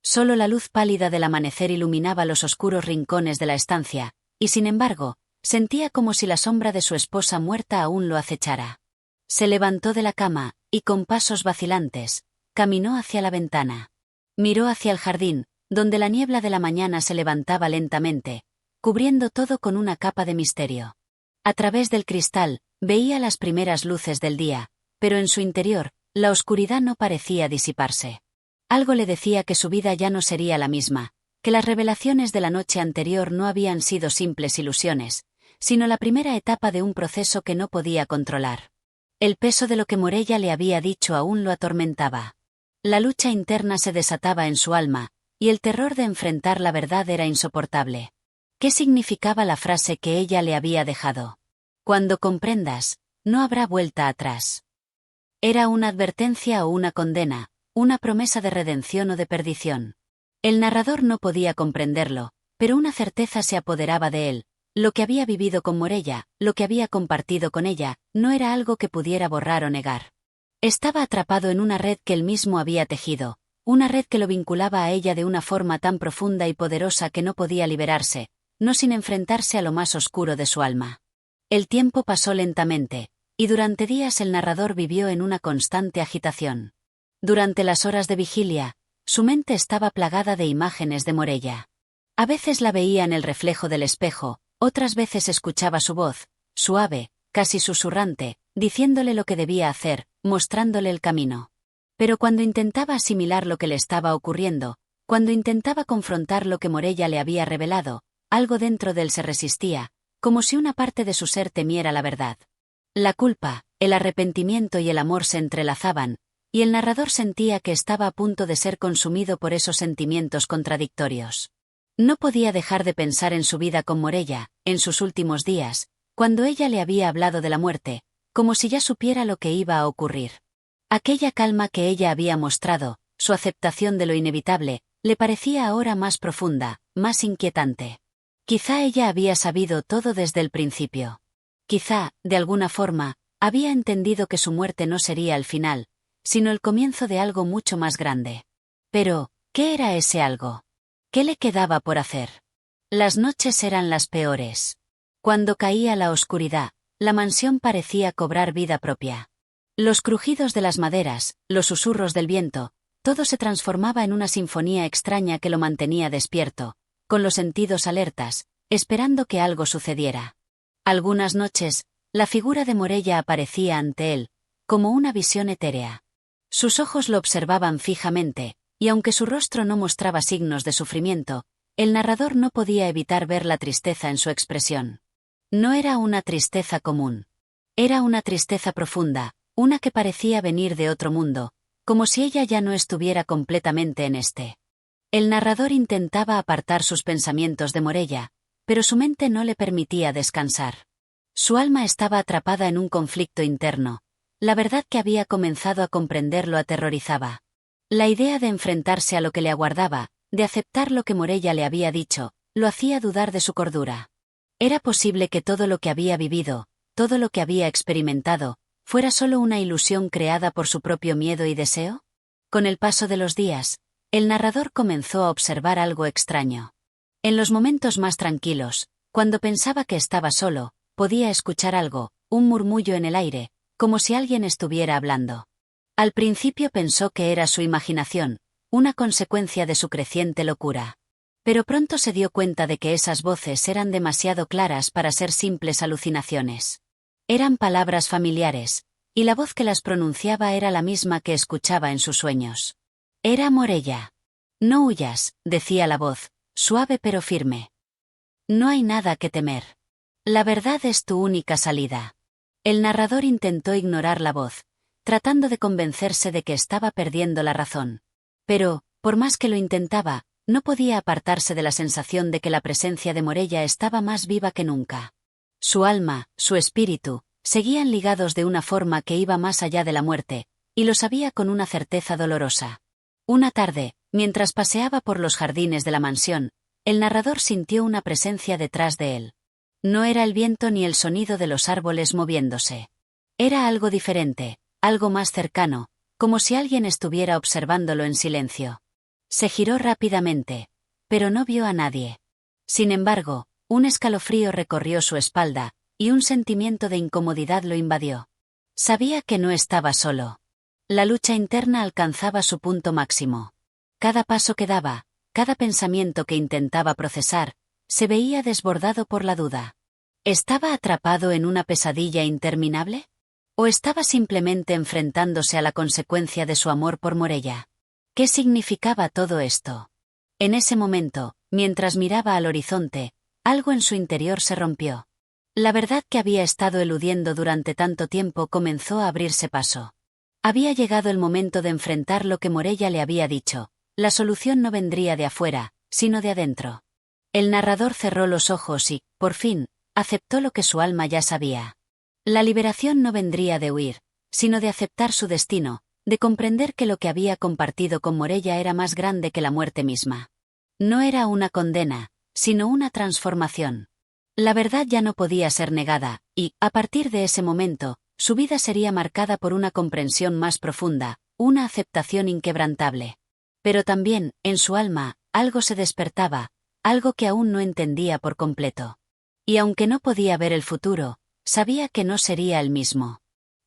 Solo la luz pálida del amanecer iluminaba los oscuros rincones de la estancia, y sin embargo, sentía como si la sombra de su esposa muerta aún lo acechara. Se levantó de la cama, y con pasos vacilantes, caminó hacia la ventana. Miró hacia el jardín, donde la niebla de la mañana se levantaba lentamente, cubriendo todo con una capa de misterio. A través del cristal, veía las primeras luces del día, pero en su interior, la oscuridad no parecía disiparse. Algo le decía que su vida ya no sería la misma, que las revelaciones de la noche anterior no habían sido simples ilusiones, sino la primera etapa de un proceso que no podía controlar. El peso de lo que Morella le había dicho aún lo atormentaba. La lucha interna se desataba en su alma, y el terror de enfrentar la verdad era insoportable. ¿Qué significaba la frase que ella le había dejado? Cuando comprendas, no habrá vuelta atrás. ¿Era una advertencia o una condena, una promesa de redención o de perdición? El narrador no podía comprenderlo, pero una certeza se apoderaba de él. Lo que había vivido con Morella, lo que había compartido con ella, no era algo que pudiera borrar o negar. Estaba atrapado en una red que él mismo había tejido, una red que lo vinculaba a ella de una forma tan profunda y poderosa que no podía liberarse, no sin enfrentarse a lo más oscuro de su alma. El tiempo pasó lentamente, y durante días el narrador vivió en una constante agitación. Durante las horas de vigilia, su mente estaba plagada de imágenes de Morella. A veces la veía en el reflejo del espejo, otras veces escuchaba su voz, suave, casi susurrante, diciéndole lo que debía hacer, mostrándole el camino. Pero cuando intentaba asimilar lo que le estaba ocurriendo, cuando intentaba confrontar lo que Morella le había revelado, algo dentro de él se resistía, como si una parte de su ser temiera la verdad. La culpa, el arrepentimiento y el amor se entrelazaban, y el narrador sentía que estaba a punto de ser consumido por esos sentimientos contradictorios. No podía dejar de pensar en su vida con Morella, en sus últimos días, cuando ella le había hablado de la muerte, como si ya supiera lo que iba a ocurrir. Aquella calma que ella había mostrado, su aceptación de lo inevitable, le parecía ahora más profunda, más inquietante. Quizá ella había sabido todo desde el principio. Quizá, de alguna forma, había entendido que su muerte no sería el final, sino el comienzo de algo mucho más grande. Pero, ¿qué era ese algo? ¿Qué le quedaba por hacer? Las noches eran las peores. Cuando caía la oscuridad, la mansión parecía cobrar vida propia. Los crujidos de las maderas, los susurros del viento, todo se transformaba en una sinfonía extraña que lo mantenía despierto, con los sentidos alertas, esperando que algo sucediera. Algunas noches, la figura de Morella aparecía ante él, como una visión etérea. Sus ojos lo observaban fijamente, y aunque su rostro no mostraba signos de sufrimiento, el narrador no podía evitar ver la tristeza en su expresión. No era una tristeza común. Era una tristeza profunda, una que parecía venir de otro mundo, como si ella ya no estuviera completamente en este. El narrador intentaba apartar sus pensamientos de Morella, pero su mente no le permitía descansar. Su alma estaba atrapada en un conflicto interno. La verdad que había comenzado a comprender lo aterrorizaba. La idea de enfrentarse a lo que le aguardaba, de aceptar lo que Morella le había dicho, lo hacía dudar de su cordura. ¿Era posible que todo lo que había vivido, todo lo que había experimentado, fuera solo una ilusión creada por su propio miedo y deseo? Con el paso de los días, el narrador comenzó a observar algo extraño. En los momentos más tranquilos, cuando pensaba que estaba solo, podía escuchar algo, un murmullo en el aire, como si alguien estuviera hablando. Al principio pensó que era su imaginación, una consecuencia de su creciente locura. Pero pronto se dio cuenta de que esas voces eran demasiado claras para ser simples alucinaciones. Eran palabras familiares, y la voz que las pronunciaba era la misma que escuchaba en sus sueños. Era Morella. No huyas, decía la voz, suave pero firme. No hay nada que temer. La verdad es tu única salida. El narrador intentó ignorar la voz, tratando de convencerse de que estaba perdiendo la razón. Pero, por más que lo intentaba, no podía apartarse de la sensación de que la presencia de Morella estaba más viva que nunca. Su alma, su espíritu, seguían ligados de una forma que iba más allá de la muerte, y lo sabía con una certeza dolorosa. Una tarde, mientras paseaba por los jardines de la mansión, el narrador sintió una presencia detrás de él. No era el viento ni el sonido de los árboles moviéndose. Era algo diferente, algo más cercano, como si alguien estuviera observándolo en silencio. Se giró rápidamente, pero no vio a nadie. Sin embargo, un escalofrío recorrió su espalda, y un sentimiento de incomodidad lo invadió. Sabía que no estaba solo. La lucha interna alcanzaba su punto máximo. Cada paso que daba, cada pensamiento que intentaba procesar, se veía desbordado por la duda. ¿Estaba atrapado en una pesadilla interminable? ¿O estaba simplemente enfrentándose a la consecuencia de su amor por Morella? ¿Qué significaba todo esto? En ese momento, mientras miraba al horizonte, algo en su interior se rompió. La verdad que había estado eludiendo durante tanto tiempo comenzó a abrirse paso. Había llegado el momento de enfrentar lo que Morella le había dicho. La solución no vendría de afuera, sino de adentro. El narrador cerró los ojos y, por fin, aceptó lo que su alma ya sabía. La liberación no vendría de huir, sino de aceptar su destino, de comprender que lo que había compartido con Morella era más grande que la muerte misma. No era una condena, sino una transformación. La verdad ya no podía ser negada, y, a partir de ese momento, su vida sería marcada por una comprensión más profunda, una aceptación inquebrantable. Pero también, en su alma, algo se despertaba, algo que aún no entendía por completo. Y aunque no podía ver el futuro, sabía que no sería el mismo.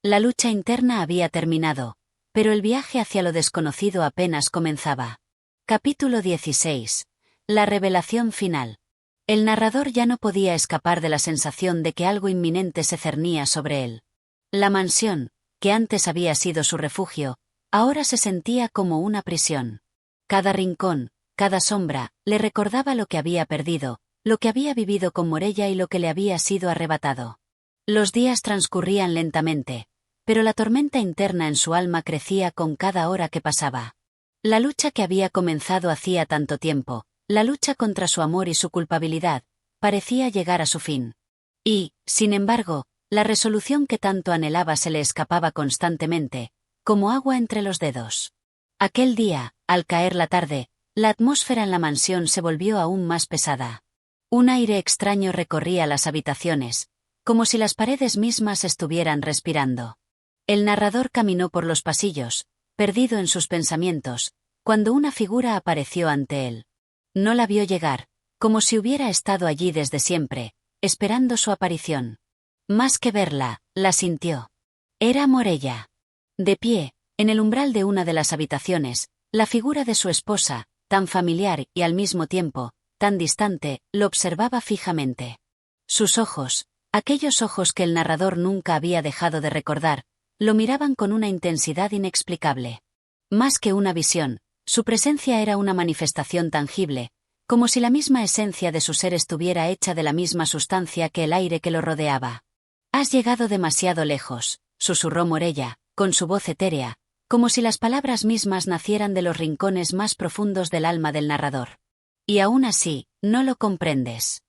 La lucha interna había terminado, pero el viaje hacia lo desconocido apenas comenzaba. Capítulo 16. La revelación final. El narrador ya no podía escapar de la sensación de que algo inminente se cernía sobre él. La mansión, que antes había sido su refugio, ahora se sentía como una prisión. Cada rincón, cada sombra, le recordaba lo que había perdido, lo que había vivido con Morella y lo que le había sido arrebatado. Los días transcurrían lentamente, pero la tormenta interna en su alma crecía con cada hora que pasaba. La lucha que había comenzado hacía tanto tiempo, la lucha contra su amor y su culpabilidad, parecía llegar a su fin. Y, sin embargo, la resolución que tanto anhelaba se le escapaba constantemente, como agua entre los dedos. Aquel día, al caer la tarde, la atmósfera en la mansión se volvió aún más pesada. Un aire extraño recorría las habitaciones, como si las paredes mismas estuvieran respirando. El narrador caminó por los pasillos, perdido en sus pensamientos, cuando una figura apareció ante él. No la vio llegar, como si hubiera estado allí desde siempre, esperando su aparición. Más que verla, la sintió. Era Morella. De pie, en el umbral de una de las habitaciones, la figura de su esposa, tan familiar y al mismo tiempo, tan distante, lo observaba fijamente. Sus ojos, aquellos ojos que el narrador nunca había dejado de recordar, lo miraban con una intensidad inexplicable. Más que una visión, su presencia era una manifestación tangible, como si la misma esencia de su ser estuviera hecha de la misma sustancia que el aire que lo rodeaba. «Has llegado demasiado lejos», susurró Morella, con su voz etérea, como si las palabras mismas nacieran de los rincones más profundos del alma del narrador. «Y aún así, no lo comprendes».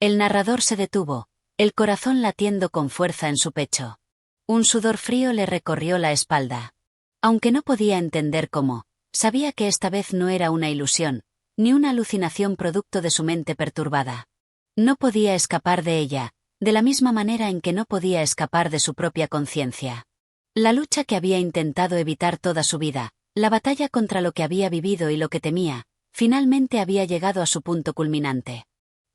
El narrador se detuvo, el corazón latiendo con fuerza en su pecho. Un sudor frío le recorrió la espalda. Aunque no podía entender cómo, sabía que esta vez no era una ilusión, ni una alucinación producto de su mente perturbada. No podía escapar de ella, de la misma manera en que no podía escapar de su propia conciencia. La lucha que había intentado evitar toda su vida, la batalla contra lo que había vivido y lo que temía, finalmente había llegado a su punto culminante.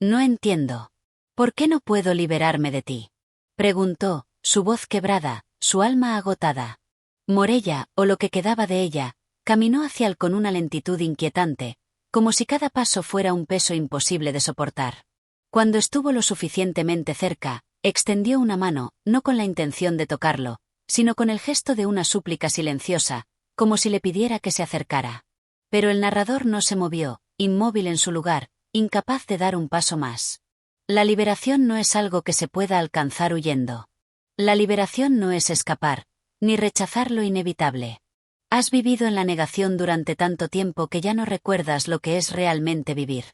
«No entiendo. ¿Por qué no puedo liberarme de ti?», preguntó, su voz quebrada, su alma agotada. Morella, o lo que quedaba de ella, caminó hacia él con una lentitud inquietante, como si cada paso fuera un peso imposible de soportar. Cuando estuvo lo suficientemente cerca, extendió una mano, no con la intención de tocarlo, sino con el gesto de una súplica silenciosa, como si le pidiera que se acercara. Pero el narrador no se movió, inmóvil en su lugar, incapaz de dar un paso más. La liberación no es algo que se pueda alcanzar huyendo. La liberación no es escapar, ni rechazar lo inevitable. Has vivido en la negación durante tanto tiempo que ya no recuerdas lo que es realmente vivir.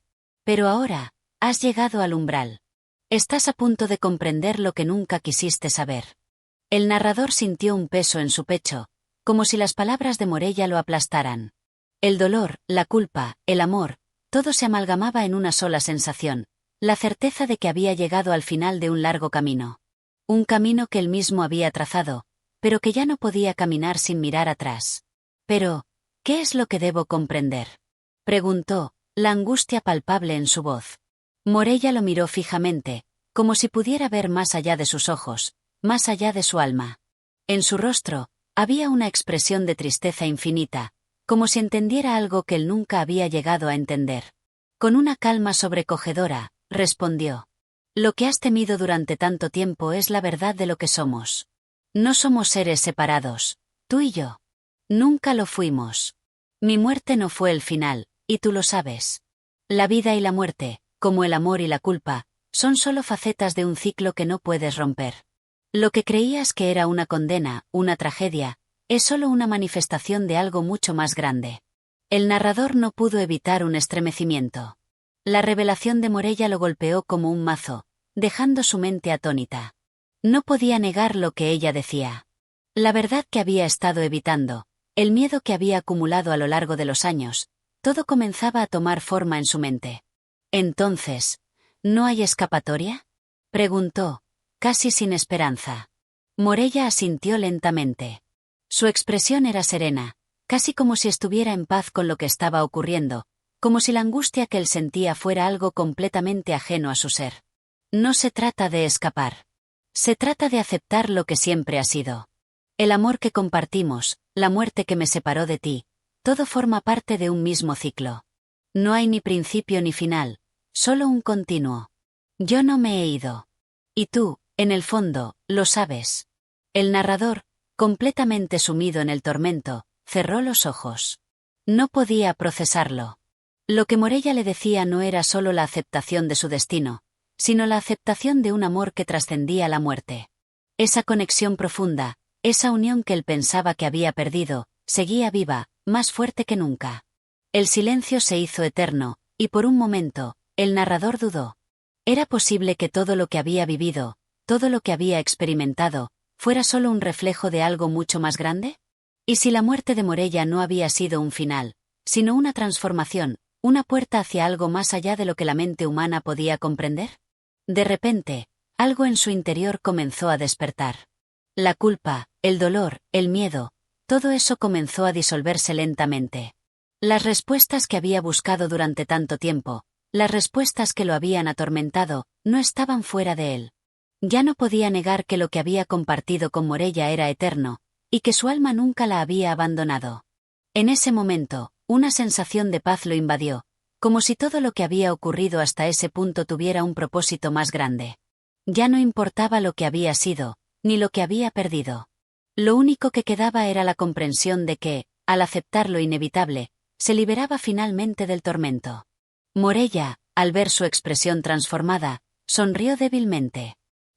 Pero ahora, has llegado al umbral. Estás a punto de comprender lo que nunca quisiste saber. El narrador sintió un peso en su pecho, como si las palabras de Morella lo aplastaran. El dolor, la culpa, el amor, todo se amalgamaba en una sola sensación, la certeza de que había llegado al final de un largo camino. Un camino que él mismo había trazado, pero que ya no podía caminar sin mirar atrás. Pero, ¿qué es lo que debo comprender?, preguntó, la angustia palpable en su voz. Morella lo miró fijamente, como si pudiera ver más allá de sus ojos, más allá de su alma. En su rostro, había una expresión de tristeza infinita, como si entendiera algo que él nunca había llegado a entender. Con una calma sobrecogedora, respondió: «Lo que has temido durante tanto tiempo es la verdad de lo que somos. No somos seres separados, tú y yo. Nunca lo fuimos. Mi muerte no fue el final, y tú lo sabes. La vida y la muerte, como el amor y la culpa, son solo facetas de un ciclo que no puedes romper. Lo que creías que era una condena, una tragedia, es solo una manifestación de algo mucho más grande». El narrador no pudo evitar un estremecimiento. La revelación de Morella lo golpeó como un mazo, dejando su mente atónita. No podía negar lo que ella decía. La verdad que había estado evitando, el miedo que había acumulado a lo largo de los años, todo comenzaba a tomar forma en su mente. «Entonces, ¿no hay escapatoria?», preguntó, casi sin esperanza. Morella asintió lentamente. Su expresión era serena, casi como si estuviera en paz con lo que estaba ocurriendo, como si la angustia que él sentía fuera algo completamente ajeno a su ser. «No se trata de escapar. Se trata de aceptar lo que siempre ha sido. El amor que compartimos, la muerte que me separó de ti, todo forma parte de un mismo ciclo. No hay ni principio ni final, solo un continuo. Yo no me he ido. Y tú, en el fondo, lo sabes». El narrador, completamente sumido en el tormento, cerró los ojos. No podía procesarlo. Lo que Morella le decía no era solo la aceptación de su destino, sino la aceptación de un amor que trascendía la muerte. Esa conexión profunda, esa unión que él pensaba que había perdido, seguía viva, más fuerte que nunca. El silencio se hizo eterno, y por un momento, el narrador dudó. ¿Era posible que todo lo que había vivido, todo lo que había experimentado, fuera solo un reflejo de algo mucho más grande? ¿Y si la muerte de Morella no había sido un final, sino una transformación, una puerta hacia algo más allá de lo que la mente humana podía comprender? De repente, algo en su interior comenzó a despertar. La culpa, el dolor, el miedo, todo eso comenzó a disolverse lentamente. Las respuestas que había buscado durante tanto tiempo, Las respuestas que lo habían atormentado no estaban fuera de él. Ya no podía negar que lo que había compartido con Morella era eterno, y que su alma nunca la había abandonado. En ese momento, una sensación de paz lo invadió, como si todo lo que había ocurrido hasta ese punto tuviera un propósito más grande. Ya no importaba lo que había sido, ni lo que había perdido. Lo único que quedaba era la comprensión de que, al aceptar lo inevitable, se liberaba finalmente del tormento. Morella, al ver su expresión transformada, sonrió débilmente.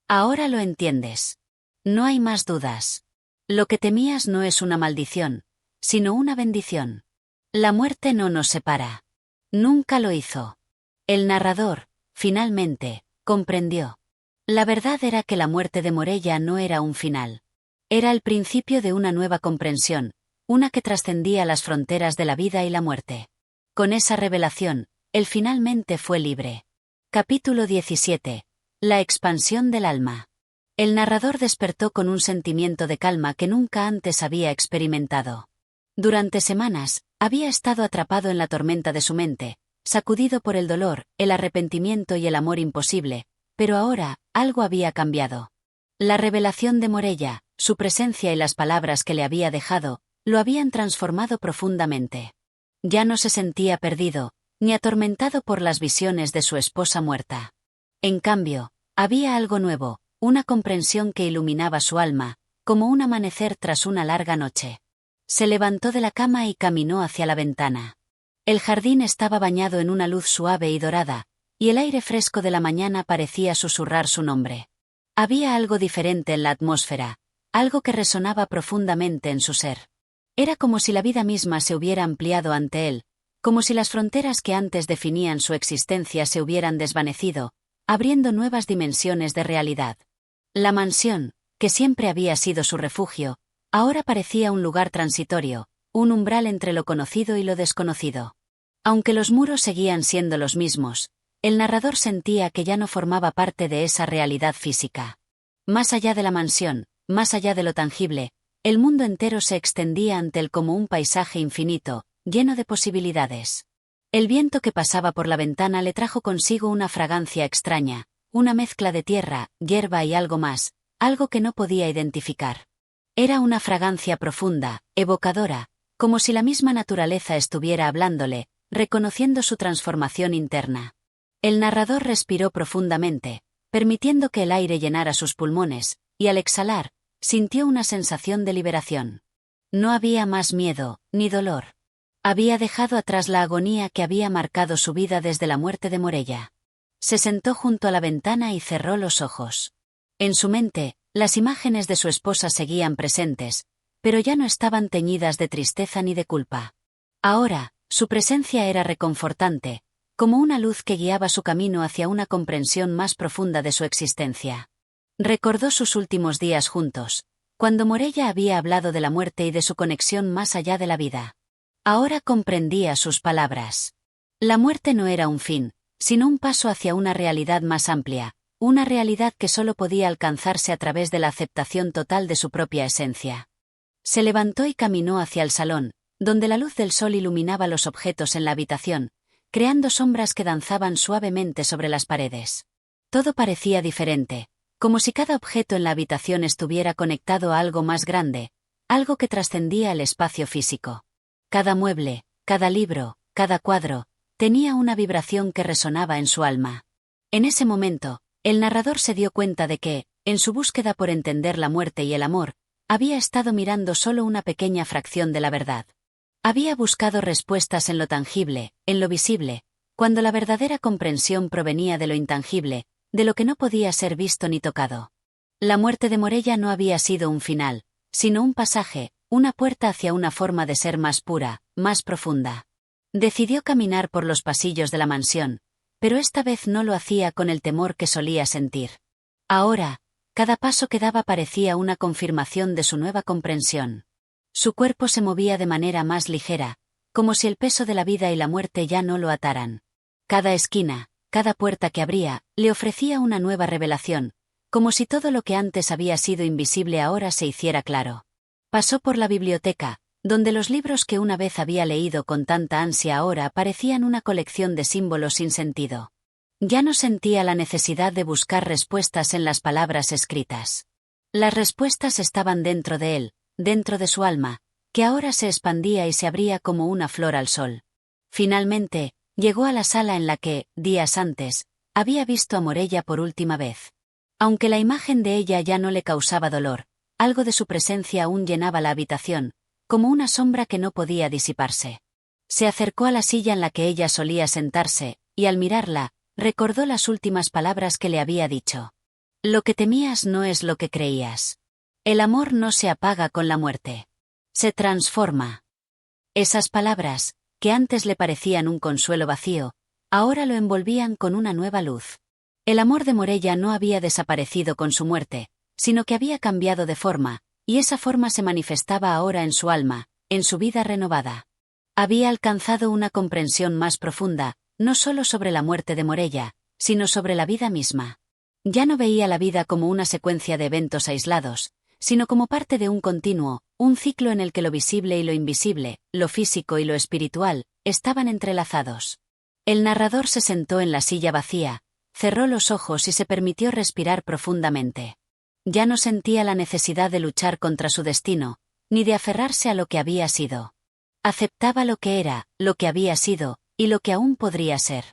Ahora lo entiendes. No hay más dudas. Lo que temías no es una maldición, sino una bendición. La muerte no nos separa. Nunca lo hizo. El narrador, finalmente, comprendió. La verdad era que la muerte de Morella no era un final. Era el principio de una nueva comprensión, una que trascendía las fronteras de la vida y la muerte. Con esa revelación, él finalmente fue libre. Capítulo 17. La expansión del alma. El narrador despertó con un sentimiento de calma que nunca antes había experimentado. Durante semanas, había estado atrapado en la tormenta de su mente, sacudido por el dolor, el arrepentimiento y el amor imposible, pero ahora, algo había cambiado. La revelación de Morella, su presencia y las palabras que le había dejado, lo habían transformado profundamente. Ya no se sentía perdido, ni atormentado por las visiones de su esposa muerta. En cambio, había algo nuevo, una comprensión que iluminaba su alma, como un amanecer tras una larga noche. Se levantó de la cama y caminó hacia la ventana. El jardín estaba bañado en una luz suave y dorada, y el aire fresco de la mañana parecía susurrar su nombre. Había algo diferente en la atmósfera, algo que resonaba profundamente en su ser. Era como si la vida misma se hubiera ampliado ante él, como si las fronteras que antes definían su existencia se hubieran desvanecido, abriendo nuevas dimensiones de realidad. La mansión, que siempre había sido su refugio, ahora parecía un lugar transitorio, un umbral entre lo conocido y lo desconocido. Aunque los muros seguían siendo los mismos, el narrador sentía que ya no formaba parte de esa realidad física. Más allá de la mansión, más allá de lo tangible, el mundo entero se extendía ante él como un paisaje infinito, lleno de posibilidades. El viento que pasaba por la ventana le trajo consigo una fragancia extraña, una mezcla de tierra, hierba y algo más, algo que no podía identificar. Era una fragancia profunda, evocadora, como si la misma naturaleza estuviera hablándole, reconociendo su transformación interna. El narrador respiró profundamente, permitiendo que el aire llenara sus pulmones, y al exhalar, sintió una sensación de liberación. No había más miedo, ni dolor. Había dejado atrás la agonía que había marcado su vida desde la muerte de Morella. Se sentó junto a la ventana y cerró los ojos. En su mente, las imágenes de su esposa seguían presentes, pero ya no estaban teñidas de tristeza ni de culpa. Ahora, su presencia era reconfortante, como una luz que guiaba su camino hacia una comprensión más profunda de su existencia. Recordó sus últimos días juntos, cuando Morella había hablado de la muerte y de su conexión más allá de la vida. Ahora comprendía sus palabras. La muerte no era un fin, sino un paso hacia una realidad más amplia, una realidad que solo podía alcanzarse a través de la aceptación total de su propia esencia. Se levantó y caminó hacia el salón, donde la luz del sol iluminaba los objetos en la habitación, creando sombras que danzaban suavemente sobre las paredes. Todo parecía diferente, como si cada objeto en la habitación estuviera conectado a algo más grande, algo que trascendía el espacio físico. Cada mueble, cada libro, cada cuadro, tenía una vibración que resonaba en su alma. En ese momento, el narrador se dio cuenta de que, en su búsqueda por entender la muerte y el amor, había estado mirando solo una pequeña fracción de la verdad. Había buscado respuestas en lo tangible, en lo visible, cuando la verdadera comprensión provenía de lo intangible, de lo que no podía ser visto ni tocado. La muerte de Morella no había sido un final, sino un pasaje, una puerta hacia una forma de ser más pura, más profunda. Decidió caminar por los pasillos de la mansión, pero esta vez no lo hacía con el temor que solía sentir. Ahora, cada paso que daba parecía una confirmación de su nueva comprensión. Su cuerpo se movía de manera más ligera, como si el peso de la vida y la muerte ya no lo ataran. Cada esquina, cada puerta que abría, le ofrecía una nueva revelación, como si todo lo que antes había sido invisible ahora se hiciera claro. Pasó por la biblioteca, donde los libros que una vez había leído con tanta ansia ahora parecían una colección de símbolos sin sentido. Ya no sentía la necesidad de buscar respuestas en las palabras escritas. Las respuestas estaban dentro de él, dentro de su alma, que ahora se expandía y se abría como una flor al sol. Finalmente, llegó a la sala en la que, días antes, había visto a Morella por última vez. Aunque la imagen de ella ya no le causaba dolor, algo de su presencia aún llenaba la habitación, como una sombra que no podía disiparse. Se acercó a la silla en la que ella solía sentarse, y al mirarla, recordó las últimas palabras que le había dicho. Lo que temías no es lo que creías. El amor no se apaga con la muerte. Se transforma. Esas palabras, que antes le parecían un consuelo vacío, ahora lo envolvían con una nueva luz. El amor de Morella no había desaparecido con su muerte, sino que había cambiado de forma, y esa forma se manifestaba ahora en su alma, en su vida renovada. Había alcanzado una comprensión más profunda, no solo sobre la muerte de Morella, sino sobre la vida misma. Ya no veía la vida como una secuencia de eventos aislados, sino como parte de un continuo, un ciclo en el que lo visible y lo invisible, lo físico y lo espiritual, estaban entrelazados. El narrador se sentó en la silla vacía, cerró los ojos y se permitió respirar profundamente. Ya no sentía la necesidad de luchar contra su destino, ni de aferrarse a lo que había sido. Aceptaba lo que era, lo que había sido, y lo que aún podría ser.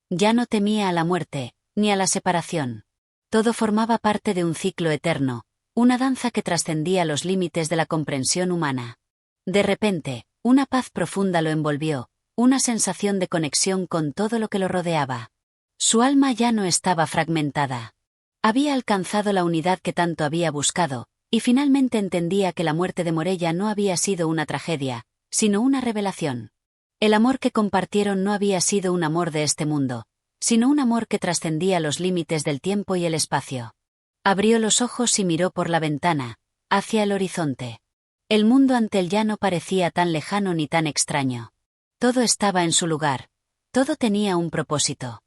Ya no temía a la muerte, ni a la separación. Todo formaba parte de un ciclo eterno, una danza que trascendía los límites de la comprensión humana. De repente, una paz profunda lo envolvió, una sensación de conexión con todo lo que lo rodeaba. Su alma ya no estaba fragmentada. Había alcanzado la unidad que tanto había buscado, y finalmente entendía que la muerte de Morella no había sido una tragedia, sino una revelación. El amor que compartieron no había sido un amor de este mundo, sino un amor que trascendía los límites del tiempo y el espacio. Abrió los ojos y miró por la ventana, hacia el horizonte. El mundo ante él ya no parecía tan lejano ni tan extraño. Todo estaba en su lugar, todo tenía un propósito.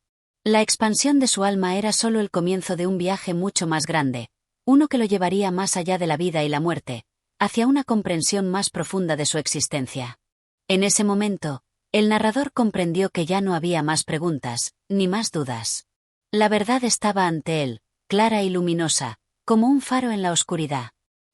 La expansión de su alma era solo el comienzo de un viaje mucho más grande, uno que lo llevaría más allá de la vida y la muerte, hacia una comprensión más profunda de su existencia. En ese momento, el narrador comprendió que ya no había más preguntas, ni más dudas. La verdad estaba ante él, clara y luminosa, como un faro en la oscuridad.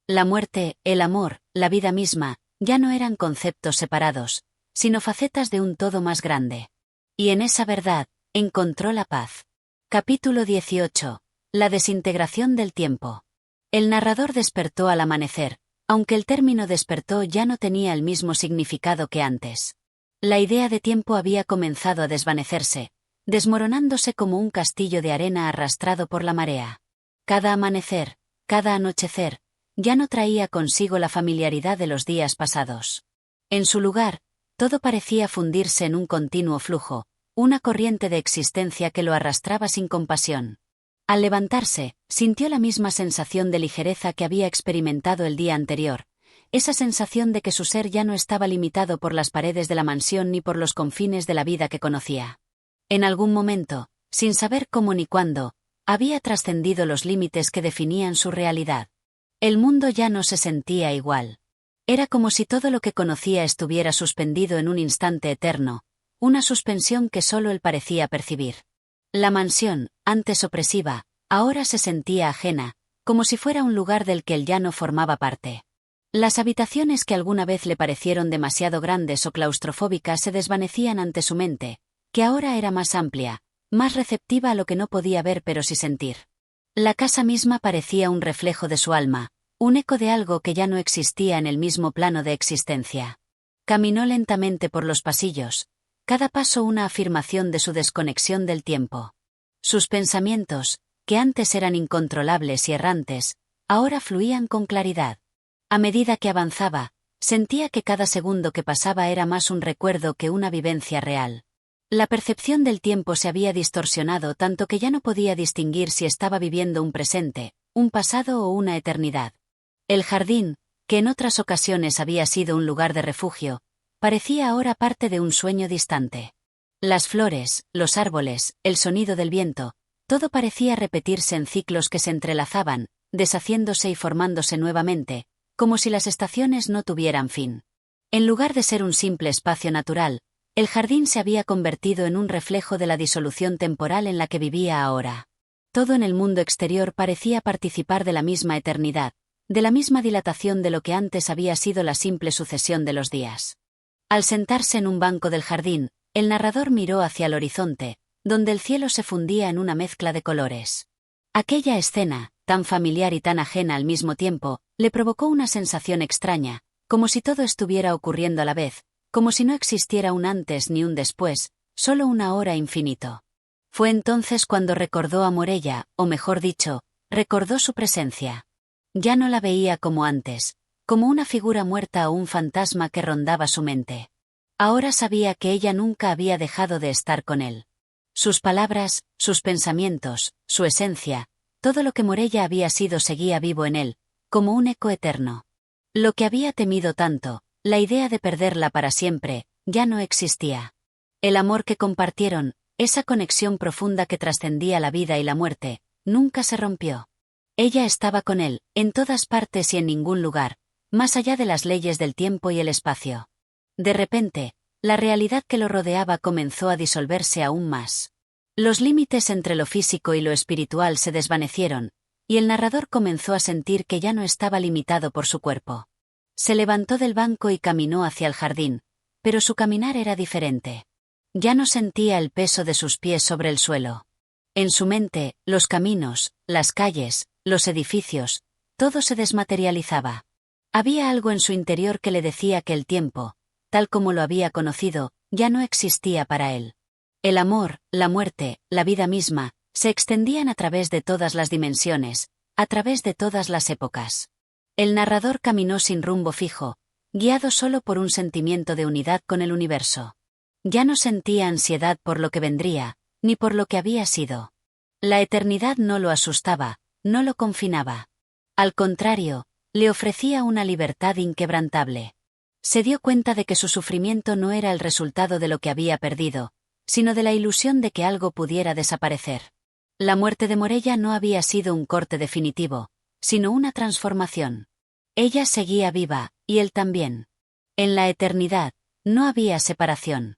La muerte, el amor, la vida misma, ya no eran conceptos separados, sino facetas de un todo más grande. Y en esa verdad, encontró la paz. Capítulo 18. La desintegración del tiempo. El narrador despertó al amanecer, aunque el término despertó ya no tenía el mismo significado que antes. La idea de tiempo había comenzado a desvanecerse, desmoronándose como un castillo de arena arrastrado por la marea. Cada amanecer, cada anochecer, ya no traía consigo la familiaridad de los días pasados. En su lugar, todo parecía fundirse en un continuo flujo, una corriente de existencia que lo arrastraba sin compasión. Al levantarse, sintió la misma sensación de ligereza que había experimentado el día anterior, esa sensación de que su ser ya no estaba limitado por las paredes de la mansión ni por los confines de la vida que conocía. En algún momento, sin saber cómo ni cuándo, había trascendido los límites que definían su realidad. El mundo ya no se sentía igual. Era como si todo lo que conocía estuviera suspendido en un instante eterno, una suspensión que solo él parecía percibir. La mansión, antes opresiva, ahora se sentía ajena, como si fuera un lugar del que él ya no formaba parte. Las habitaciones que alguna vez le parecieron demasiado grandes o claustrofóbicas se desvanecían ante su mente, que ahora era más amplia, más receptiva a lo que no podía ver pero sí sentir. La casa misma parecía un reflejo de su alma, un eco de algo que ya no existía en el mismo plano de existencia. Caminó lentamente por los pasillos, cada paso una afirmación de su desconexión del tiempo. Sus pensamientos, que antes eran incontrolables y errantes, ahora fluían con claridad. A medida que avanzaba, sentía que cada segundo que pasaba era más un recuerdo que una vivencia real. La percepción del tiempo se había distorsionado tanto que ya no podía distinguir si estaba viviendo un presente, un pasado o una eternidad. El jardín, que en otras ocasiones había sido un lugar de refugio, parecía ahora parte de un sueño distante. Las flores, los árboles, el sonido del viento, todo parecía repetirse en ciclos que se entrelazaban, deshaciéndose y formándose nuevamente, como si las estaciones no tuvieran fin. En lugar de ser un simple espacio natural, el jardín se había convertido en un reflejo de la disolución temporal en la que vivía ahora. Todo en el mundo exterior parecía participar de la misma eternidad, de la misma dilatación de lo que antes había sido la simple sucesión de los días. Al sentarse en un banco del jardín, el narrador miró hacia el horizonte, donde el cielo se fundía en una mezcla de colores. Aquella escena, tan familiar y tan ajena al mismo tiempo, le provocó una sensación extraña, como si todo estuviera ocurriendo a la vez, como si no existiera un antes ni un después, solo una hora infinito. Fue entonces cuando recordó a Morella, o mejor dicho, recordó su presencia. Ya no la veía como antes, como una figura muerta o un fantasma que rondaba su mente. Ahora sabía que ella nunca había dejado de estar con él. Sus palabras, sus pensamientos, su esencia, todo lo que Morella había sido seguía vivo en él, como un eco eterno. Lo que había temido tanto, la idea de perderla para siempre, ya no existía. El amor que compartieron, esa conexión profunda que trascendía la vida y la muerte, nunca se rompió. Ella estaba con él, en todas partes y en ningún lugar, más allá de las leyes del tiempo y el espacio. De repente, la realidad que lo rodeaba comenzó a disolverse aún más. Los límites entre lo físico y lo espiritual se desvanecieron, y el narrador comenzó a sentir que ya no estaba limitado por su cuerpo. Se levantó del banco y caminó hacia el jardín, pero su caminar era diferente. Ya no sentía el peso de sus pies sobre el suelo. En su mente, los caminos, las calles, los edificios, todo se desmaterializaba. Había algo en su interior que le decía que el tiempo, tal como lo había conocido, ya no existía para él. El amor, la muerte, la vida misma, se extendían a través de todas las dimensiones, a través de todas las épocas. El narrador caminó sin rumbo fijo, guiado solo por un sentimiento de unidad con el universo. Ya no sentía ansiedad por lo que vendría, ni por lo que había sido. La eternidad no lo asustaba, no lo confinaba. Al contrario, le ofrecía una libertad inquebrantable. Se dio cuenta de que su sufrimiento no era el resultado de lo que había perdido, sino de la ilusión de que algo pudiera desaparecer. La muerte de Morella no había sido un corte definitivo, sino una transformación. Ella seguía viva, y él también. En la eternidad, no había separación.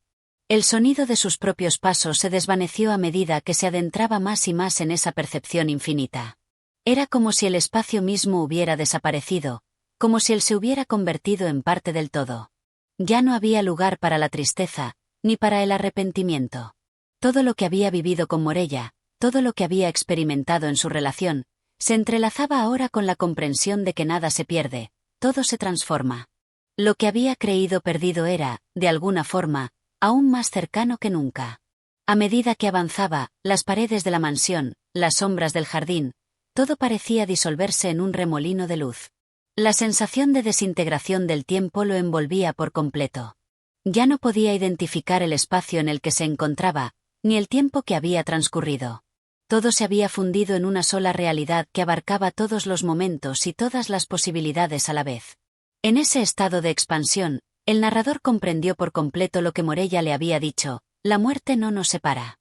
El sonido de sus propios pasos se desvaneció a medida que se adentraba más y más en esa percepción infinita. Era como si el espacio mismo hubiera desaparecido, como si él se hubiera convertido en parte del todo. Ya no había lugar para la tristeza, ni para el arrepentimiento. Todo lo que había vivido con Morella, todo lo que había experimentado en su relación, se entrelazaba ahora con la comprensión de que nada se pierde, todo se transforma. Lo que había creído perdido era, de alguna forma, aún más cercano que nunca. A medida que avanzaba, las paredes de la mansión, las sombras del jardín, todo parecía disolverse en un remolino de luz. La sensación de desintegración del tiempo lo envolvía por completo. Ya no podía identificar el espacio en el que se encontraba, ni el tiempo que había transcurrido. Todo se había fundido en una sola realidad que abarcaba todos los momentos y todas las posibilidades a la vez. En ese estado de expansión, el narrador comprendió por completo lo que Morella le había dicho: la muerte no nos separa.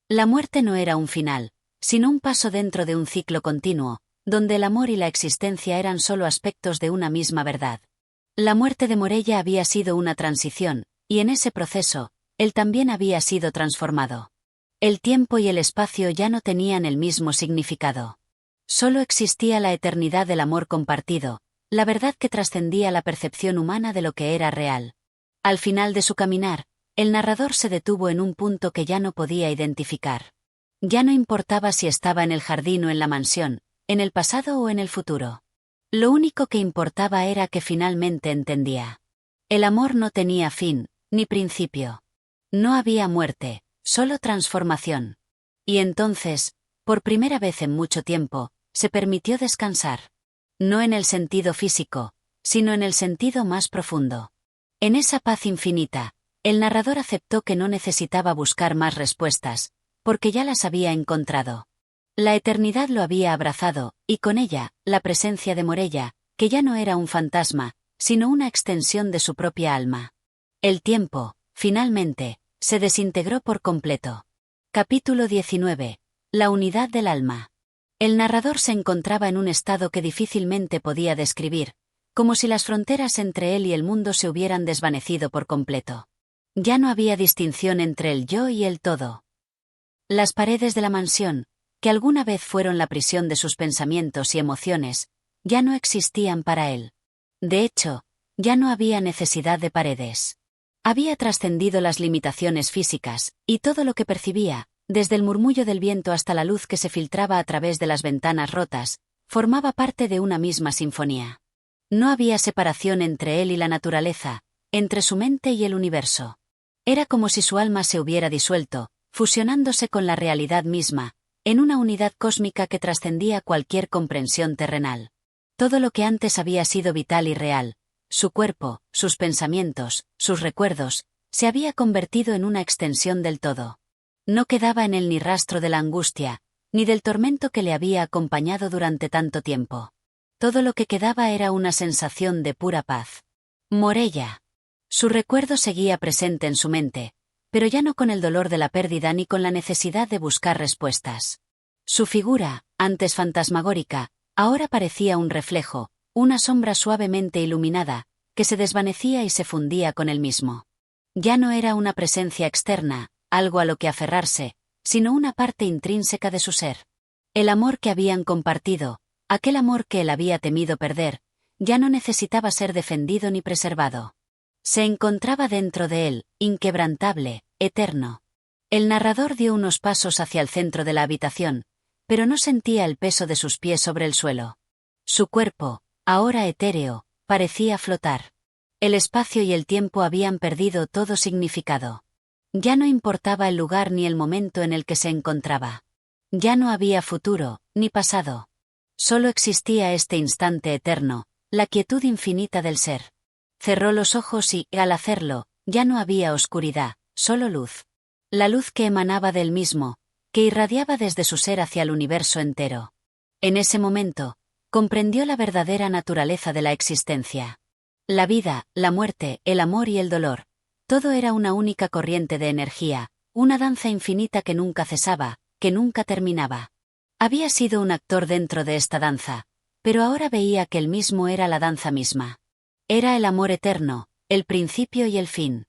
La muerte no era un final, sino un paso dentro de un ciclo continuo, donde el amor y la existencia eran solo aspectos de una misma verdad. La muerte de Morella había sido una transición, y en ese proceso, él también había sido transformado. El tiempo y el espacio ya no tenían el mismo significado. Solo existía la eternidad del amor compartido, la verdad que trascendía la percepción humana de lo que era real. Al final de su caminar, el narrador se detuvo en un punto que ya no podía identificar. Ya no importaba si estaba en el jardín o en la mansión, en el pasado o en el futuro. Lo único que importaba era que finalmente entendía. El amor no tenía fin, ni principio. No había muerte, solo transformación. Y entonces, por primera vez en mucho tiempo, se permitió descansar. No en el sentido físico, sino en el sentido más profundo. En esa paz infinita, el narrador aceptó que no necesitaba buscar más respuestas, porque ya las había encontrado. La eternidad lo había abrazado, y con ella, la presencia de Morella, que ya no era un fantasma, sino una extensión de su propia alma. El tiempo, finalmente, se desintegró por completo. Capítulo 19. La unidad del alma. El narrador se encontraba en un estado que difícilmente podía describir, como si las fronteras entre él y el mundo se hubieran desvanecido por completo. Ya no había distinción entre el yo y el todo. Las paredes de la mansión, que alguna vez fueron la prisión de sus pensamientos y emociones, ya no existían para él. De hecho, ya no había necesidad de paredes. Había trascendido las limitaciones físicas, y todo lo que percibía, desde el murmullo del viento hasta la luz que se filtraba a través de las ventanas rotas, formaba parte de una misma sinfonía. No había separación entre él y la naturaleza, entre su mente y el universo. Era como si su alma se hubiera disuelto, fusionándose con la realidad misma, en una unidad cósmica que trascendía cualquier comprensión terrenal. Todo lo que antes había sido vital y real, su cuerpo, sus pensamientos, sus recuerdos, se había convertido en una extensión del todo. No quedaba en él ni rastro de la angustia, ni del tormento que le había acompañado durante tanto tiempo. Todo lo que quedaba era una sensación de pura paz. Morella. Su recuerdo seguía presente en su mente, pero ya no con el dolor de la pérdida ni con la necesidad de buscar respuestas. Su figura, antes fantasmagórica, ahora parecía un reflejo, una sombra suavemente iluminada, que se desvanecía y se fundía con él mismo. Ya no era una presencia externa, algo a lo que aferrarse, sino una parte intrínseca de su ser. El amor que habían compartido, aquel amor que él había temido perder, ya no necesitaba ser defendido ni preservado. Se encontraba dentro de él, inquebrantable, eterno. El narrador dio unos pasos hacia el centro de la habitación, pero no sentía el peso de sus pies sobre el suelo. Su cuerpo, ahora etéreo, parecía flotar. El espacio y el tiempo habían perdido todo significado. Ya no importaba el lugar ni el momento en el que se encontraba. Ya no había futuro, ni pasado. Solo existía este instante eterno, la quietud infinita del ser. Cerró los ojos y, al hacerlo, ya no había oscuridad, solo luz. La luz que emanaba del mismo, que irradiaba desde su ser hacia el universo entero. En ese momento, comprendió la verdadera naturaleza de la existencia. La vida, la muerte, el amor y el dolor. Todo era una única corriente de energía, una danza infinita que nunca cesaba, que nunca terminaba. Había sido un actor dentro de esta danza, pero ahora veía que él mismo era la danza misma. Era el amor eterno, el principio y el fin.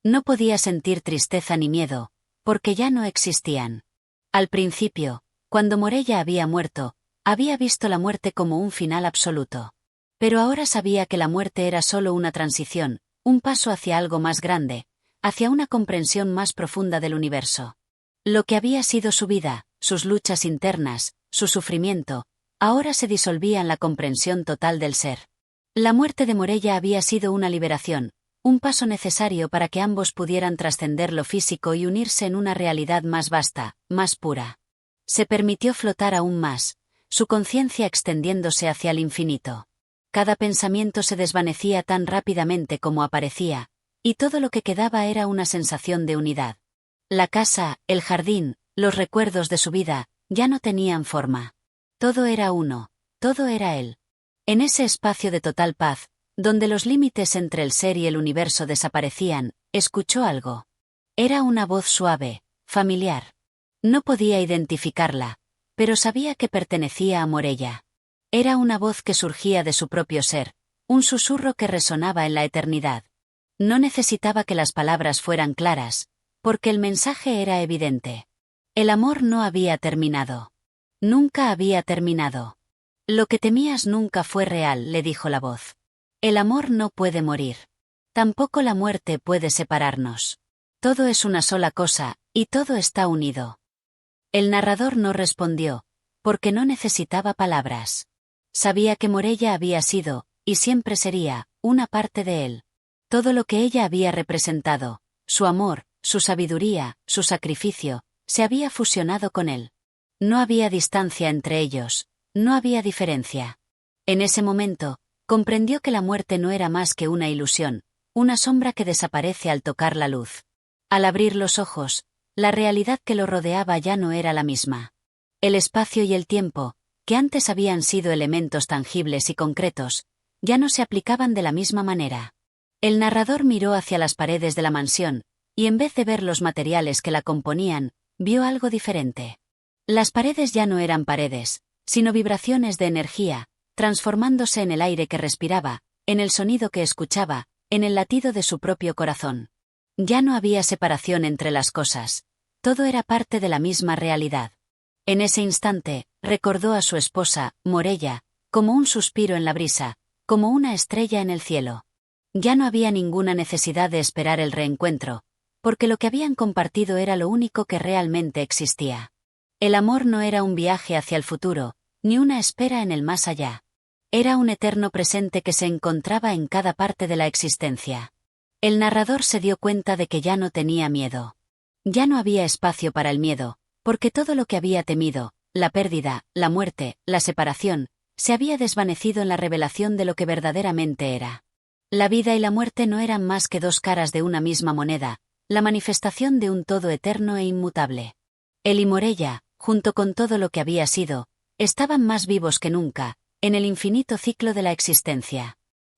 No podía sentir tristeza ni miedo, porque ya no existían. Al principio, cuando Morella había muerto, había visto la muerte como un final absoluto. Pero ahora sabía que la muerte era solo una transición, un paso hacia algo más grande, hacia una comprensión más profunda del universo. Lo que había sido su vida, sus luchas internas, su sufrimiento, ahora se disolvía en la comprensión total del ser. La muerte de Morella había sido una liberación, un paso necesario para que ambos pudieran trascender lo físico y unirse en una realidad más vasta, más pura. Se permitió flotar aún más, su conciencia extendiéndose hacia el infinito. Cada pensamiento se desvanecía tan rápidamente como aparecía, y todo lo que quedaba era una sensación de unidad. La casa, el jardín, los recuerdos de su vida, ya no tenían forma. Todo era uno, todo era él. En ese espacio de total paz, donde los límites entre el ser y el universo desaparecían, escuchó algo. Era una voz suave, familiar. No podía identificarla, pero sabía que pertenecía a Morella. Era una voz que surgía de su propio ser, un susurro que resonaba en la eternidad. No necesitaba que las palabras fueran claras, porque el mensaje era evidente. El amor no había terminado. Nunca había terminado. Lo que temías nunca fue real, le dijo la voz. El amor no puede morir. Tampoco la muerte puede separarnos. Todo es una sola cosa, y todo está unido. El narrador no respondió, porque no necesitaba palabras. Sabía que Morella había sido, y siempre sería, una parte de él. Todo lo que ella había representado, su amor, su sabiduría, su sacrificio, se había fusionado con él. No había distancia entre ellos, no había diferencia. En ese momento, comprendió que la muerte no era más que una ilusión, una sombra que desaparece al tocar la luz. Al abrir los ojos, la realidad que lo rodeaba ya no era la misma. El espacio y el tiempo, que antes habían sido elementos tangibles y concretos, ya no se aplicaban de la misma manera. El narrador miró hacia las paredes de la mansión, y en vez de ver los materiales que la componían, vio algo diferente. Las paredes ya no eran paredes, sino vibraciones de energía, transformándose en el aire que respiraba, en el sonido que escuchaba, en el latido de su propio corazón. Ya no había separación entre las cosas. Todo era parte de la misma realidad. En ese instante, recordó a su esposa, Morella, como un suspiro en la brisa, como una estrella en el cielo. Ya no había ninguna necesidad de esperar el reencuentro, porque lo que habían compartido era lo único que realmente existía. El amor no era un viaje hacia el futuro, ni una espera en el más allá. Era un eterno presente que se encontraba en cada parte de la existencia. El narrador se dio cuenta de que ya no tenía miedo. Ya no había espacio para el miedo, porque todo lo que había temido, la pérdida, la muerte, la separación, se había desvanecido en la revelación de lo que verdaderamente era. La vida y la muerte no eran más que dos caras de una misma moneda, la manifestación de un todo eterno e inmutable. Él y Morella, junto con todo lo que había sido, estaban más vivos que nunca, en el infinito ciclo de la existencia.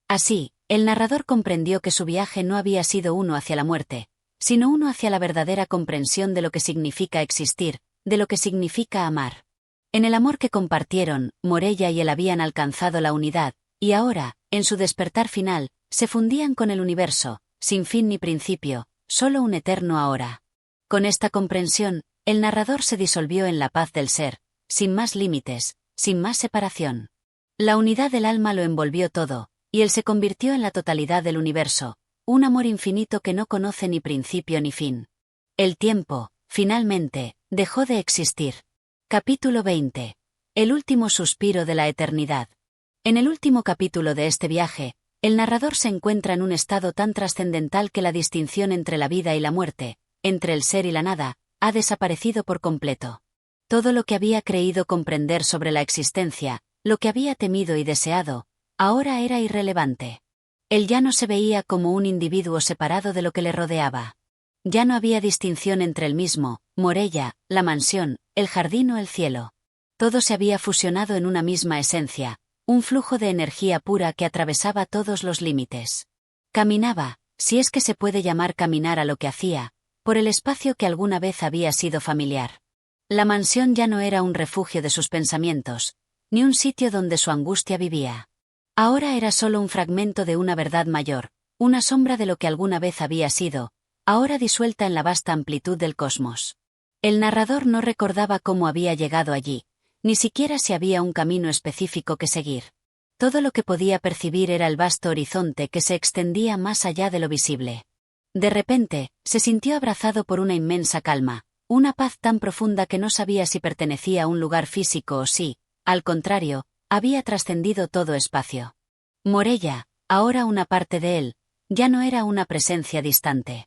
Así, el narrador comprendió que su viaje no había sido uno hacia la muerte, sino uno hacia la verdadera comprensión de lo que significa existir, de lo que significa amar. En el amor que compartieron, Morella y él habían alcanzado la unidad, y ahora, en su despertar final, se fundían con el universo, sin fin ni principio, solo un eterno ahora. Con esta comprensión, el narrador se disolvió en la paz del ser, sin más límites, sin más separación. La unidad del alma lo envolvió todo, y él se convirtió en la totalidad del universo, un amor infinito que no conoce ni principio ni fin. El tiempo, finalmente, dejó de existir. Capítulo 20. El último suspiro de la eternidad. En el último capítulo de este viaje, el narrador se encuentra en un estado tan trascendental que la distinción entre la vida y la muerte, entre el ser y la nada, ha desaparecido por completo. Todo lo que había creído comprender sobre la existencia, lo que había temido y deseado, ahora era irrelevante. Él ya no se veía como un individuo separado de lo que le rodeaba. Ya no había distinción entre el mismo, Morella, la mansión, el jardín o el cielo. Todo se había fusionado en una misma esencia, un flujo de energía pura que atravesaba todos los límites. Caminaba, si es que se puede llamar caminar a lo que hacía, por el espacio que alguna vez había sido familiar. La mansión ya no era un refugio de sus pensamientos, ni un sitio donde su angustia vivía. Ahora era solo un fragmento de una verdad mayor, una sombra de lo que alguna vez había sido, ahora disuelta en la vasta amplitud del cosmos. El narrador no recordaba cómo había llegado allí, ni siquiera si había un camino específico que seguir. Todo lo que podía percibir era el vasto horizonte que se extendía más allá de lo visible. De repente, se sintió abrazado por una inmensa calma, una paz tan profunda que no sabía si pertenecía a un lugar físico o si, al contrario, había trascendido todo espacio. Morella, ahora una parte de él, ya no era una presencia distante.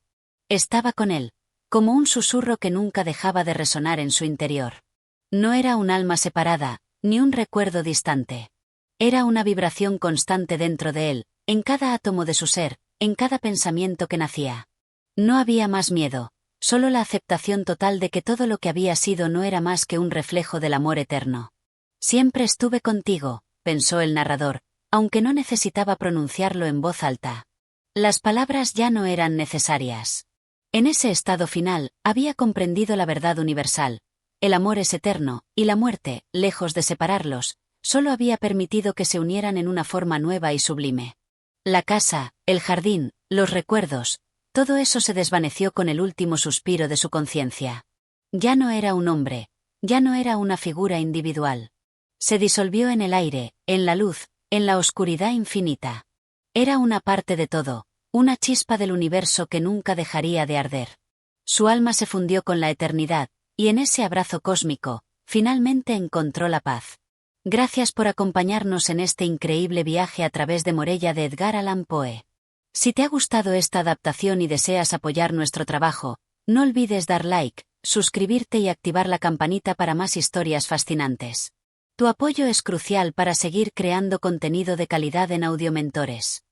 Estaba con él, como un susurro que nunca dejaba de resonar en su interior. No era un alma separada, ni un recuerdo distante. Era una vibración constante dentro de él, en cada átomo de su ser, en cada pensamiento que nacía. No había más miedo, solo la aceptación total de que todo lo que había sido no era más que un reflejo del amor eterno. Siempre estuve contigo, pensó el narrador, aunque no necesitaba pronunciarlo en voz alta. Las palabras ya no eran necesarias. En ese estado final, había comprendido la verdad universal. El amor es eterno, y la muerte, lejos de separarlos, solo había permitido que se unieran en una forma nueva y sublime. La casa, el jardín, los recuerdos, todo eso se desvaneció con el último suspiro de su conciencia. Ya no era un hombre, ya no era una figura individual. Se disolvió en el aire, en la luz, en la oscuridad infinita. Era una parte de todo, una chispa del universo que nunca dejaría de arder. Su alma se fundió con la eternidad, y en ese abrazo cósmico, finalmente encontró la paz. Gracias por acompañarnos en este increíble viaje a través de Morella de Edgar Allan Poe. Si te ha gustado esta adaptación y deseas apoyar nuestro trabajo, no olvides dar like, suscribirte y activar la campanita para más historias fascinantes. Tu apoyo es crucial para seguir creando contenido de calidad en Audiomentores.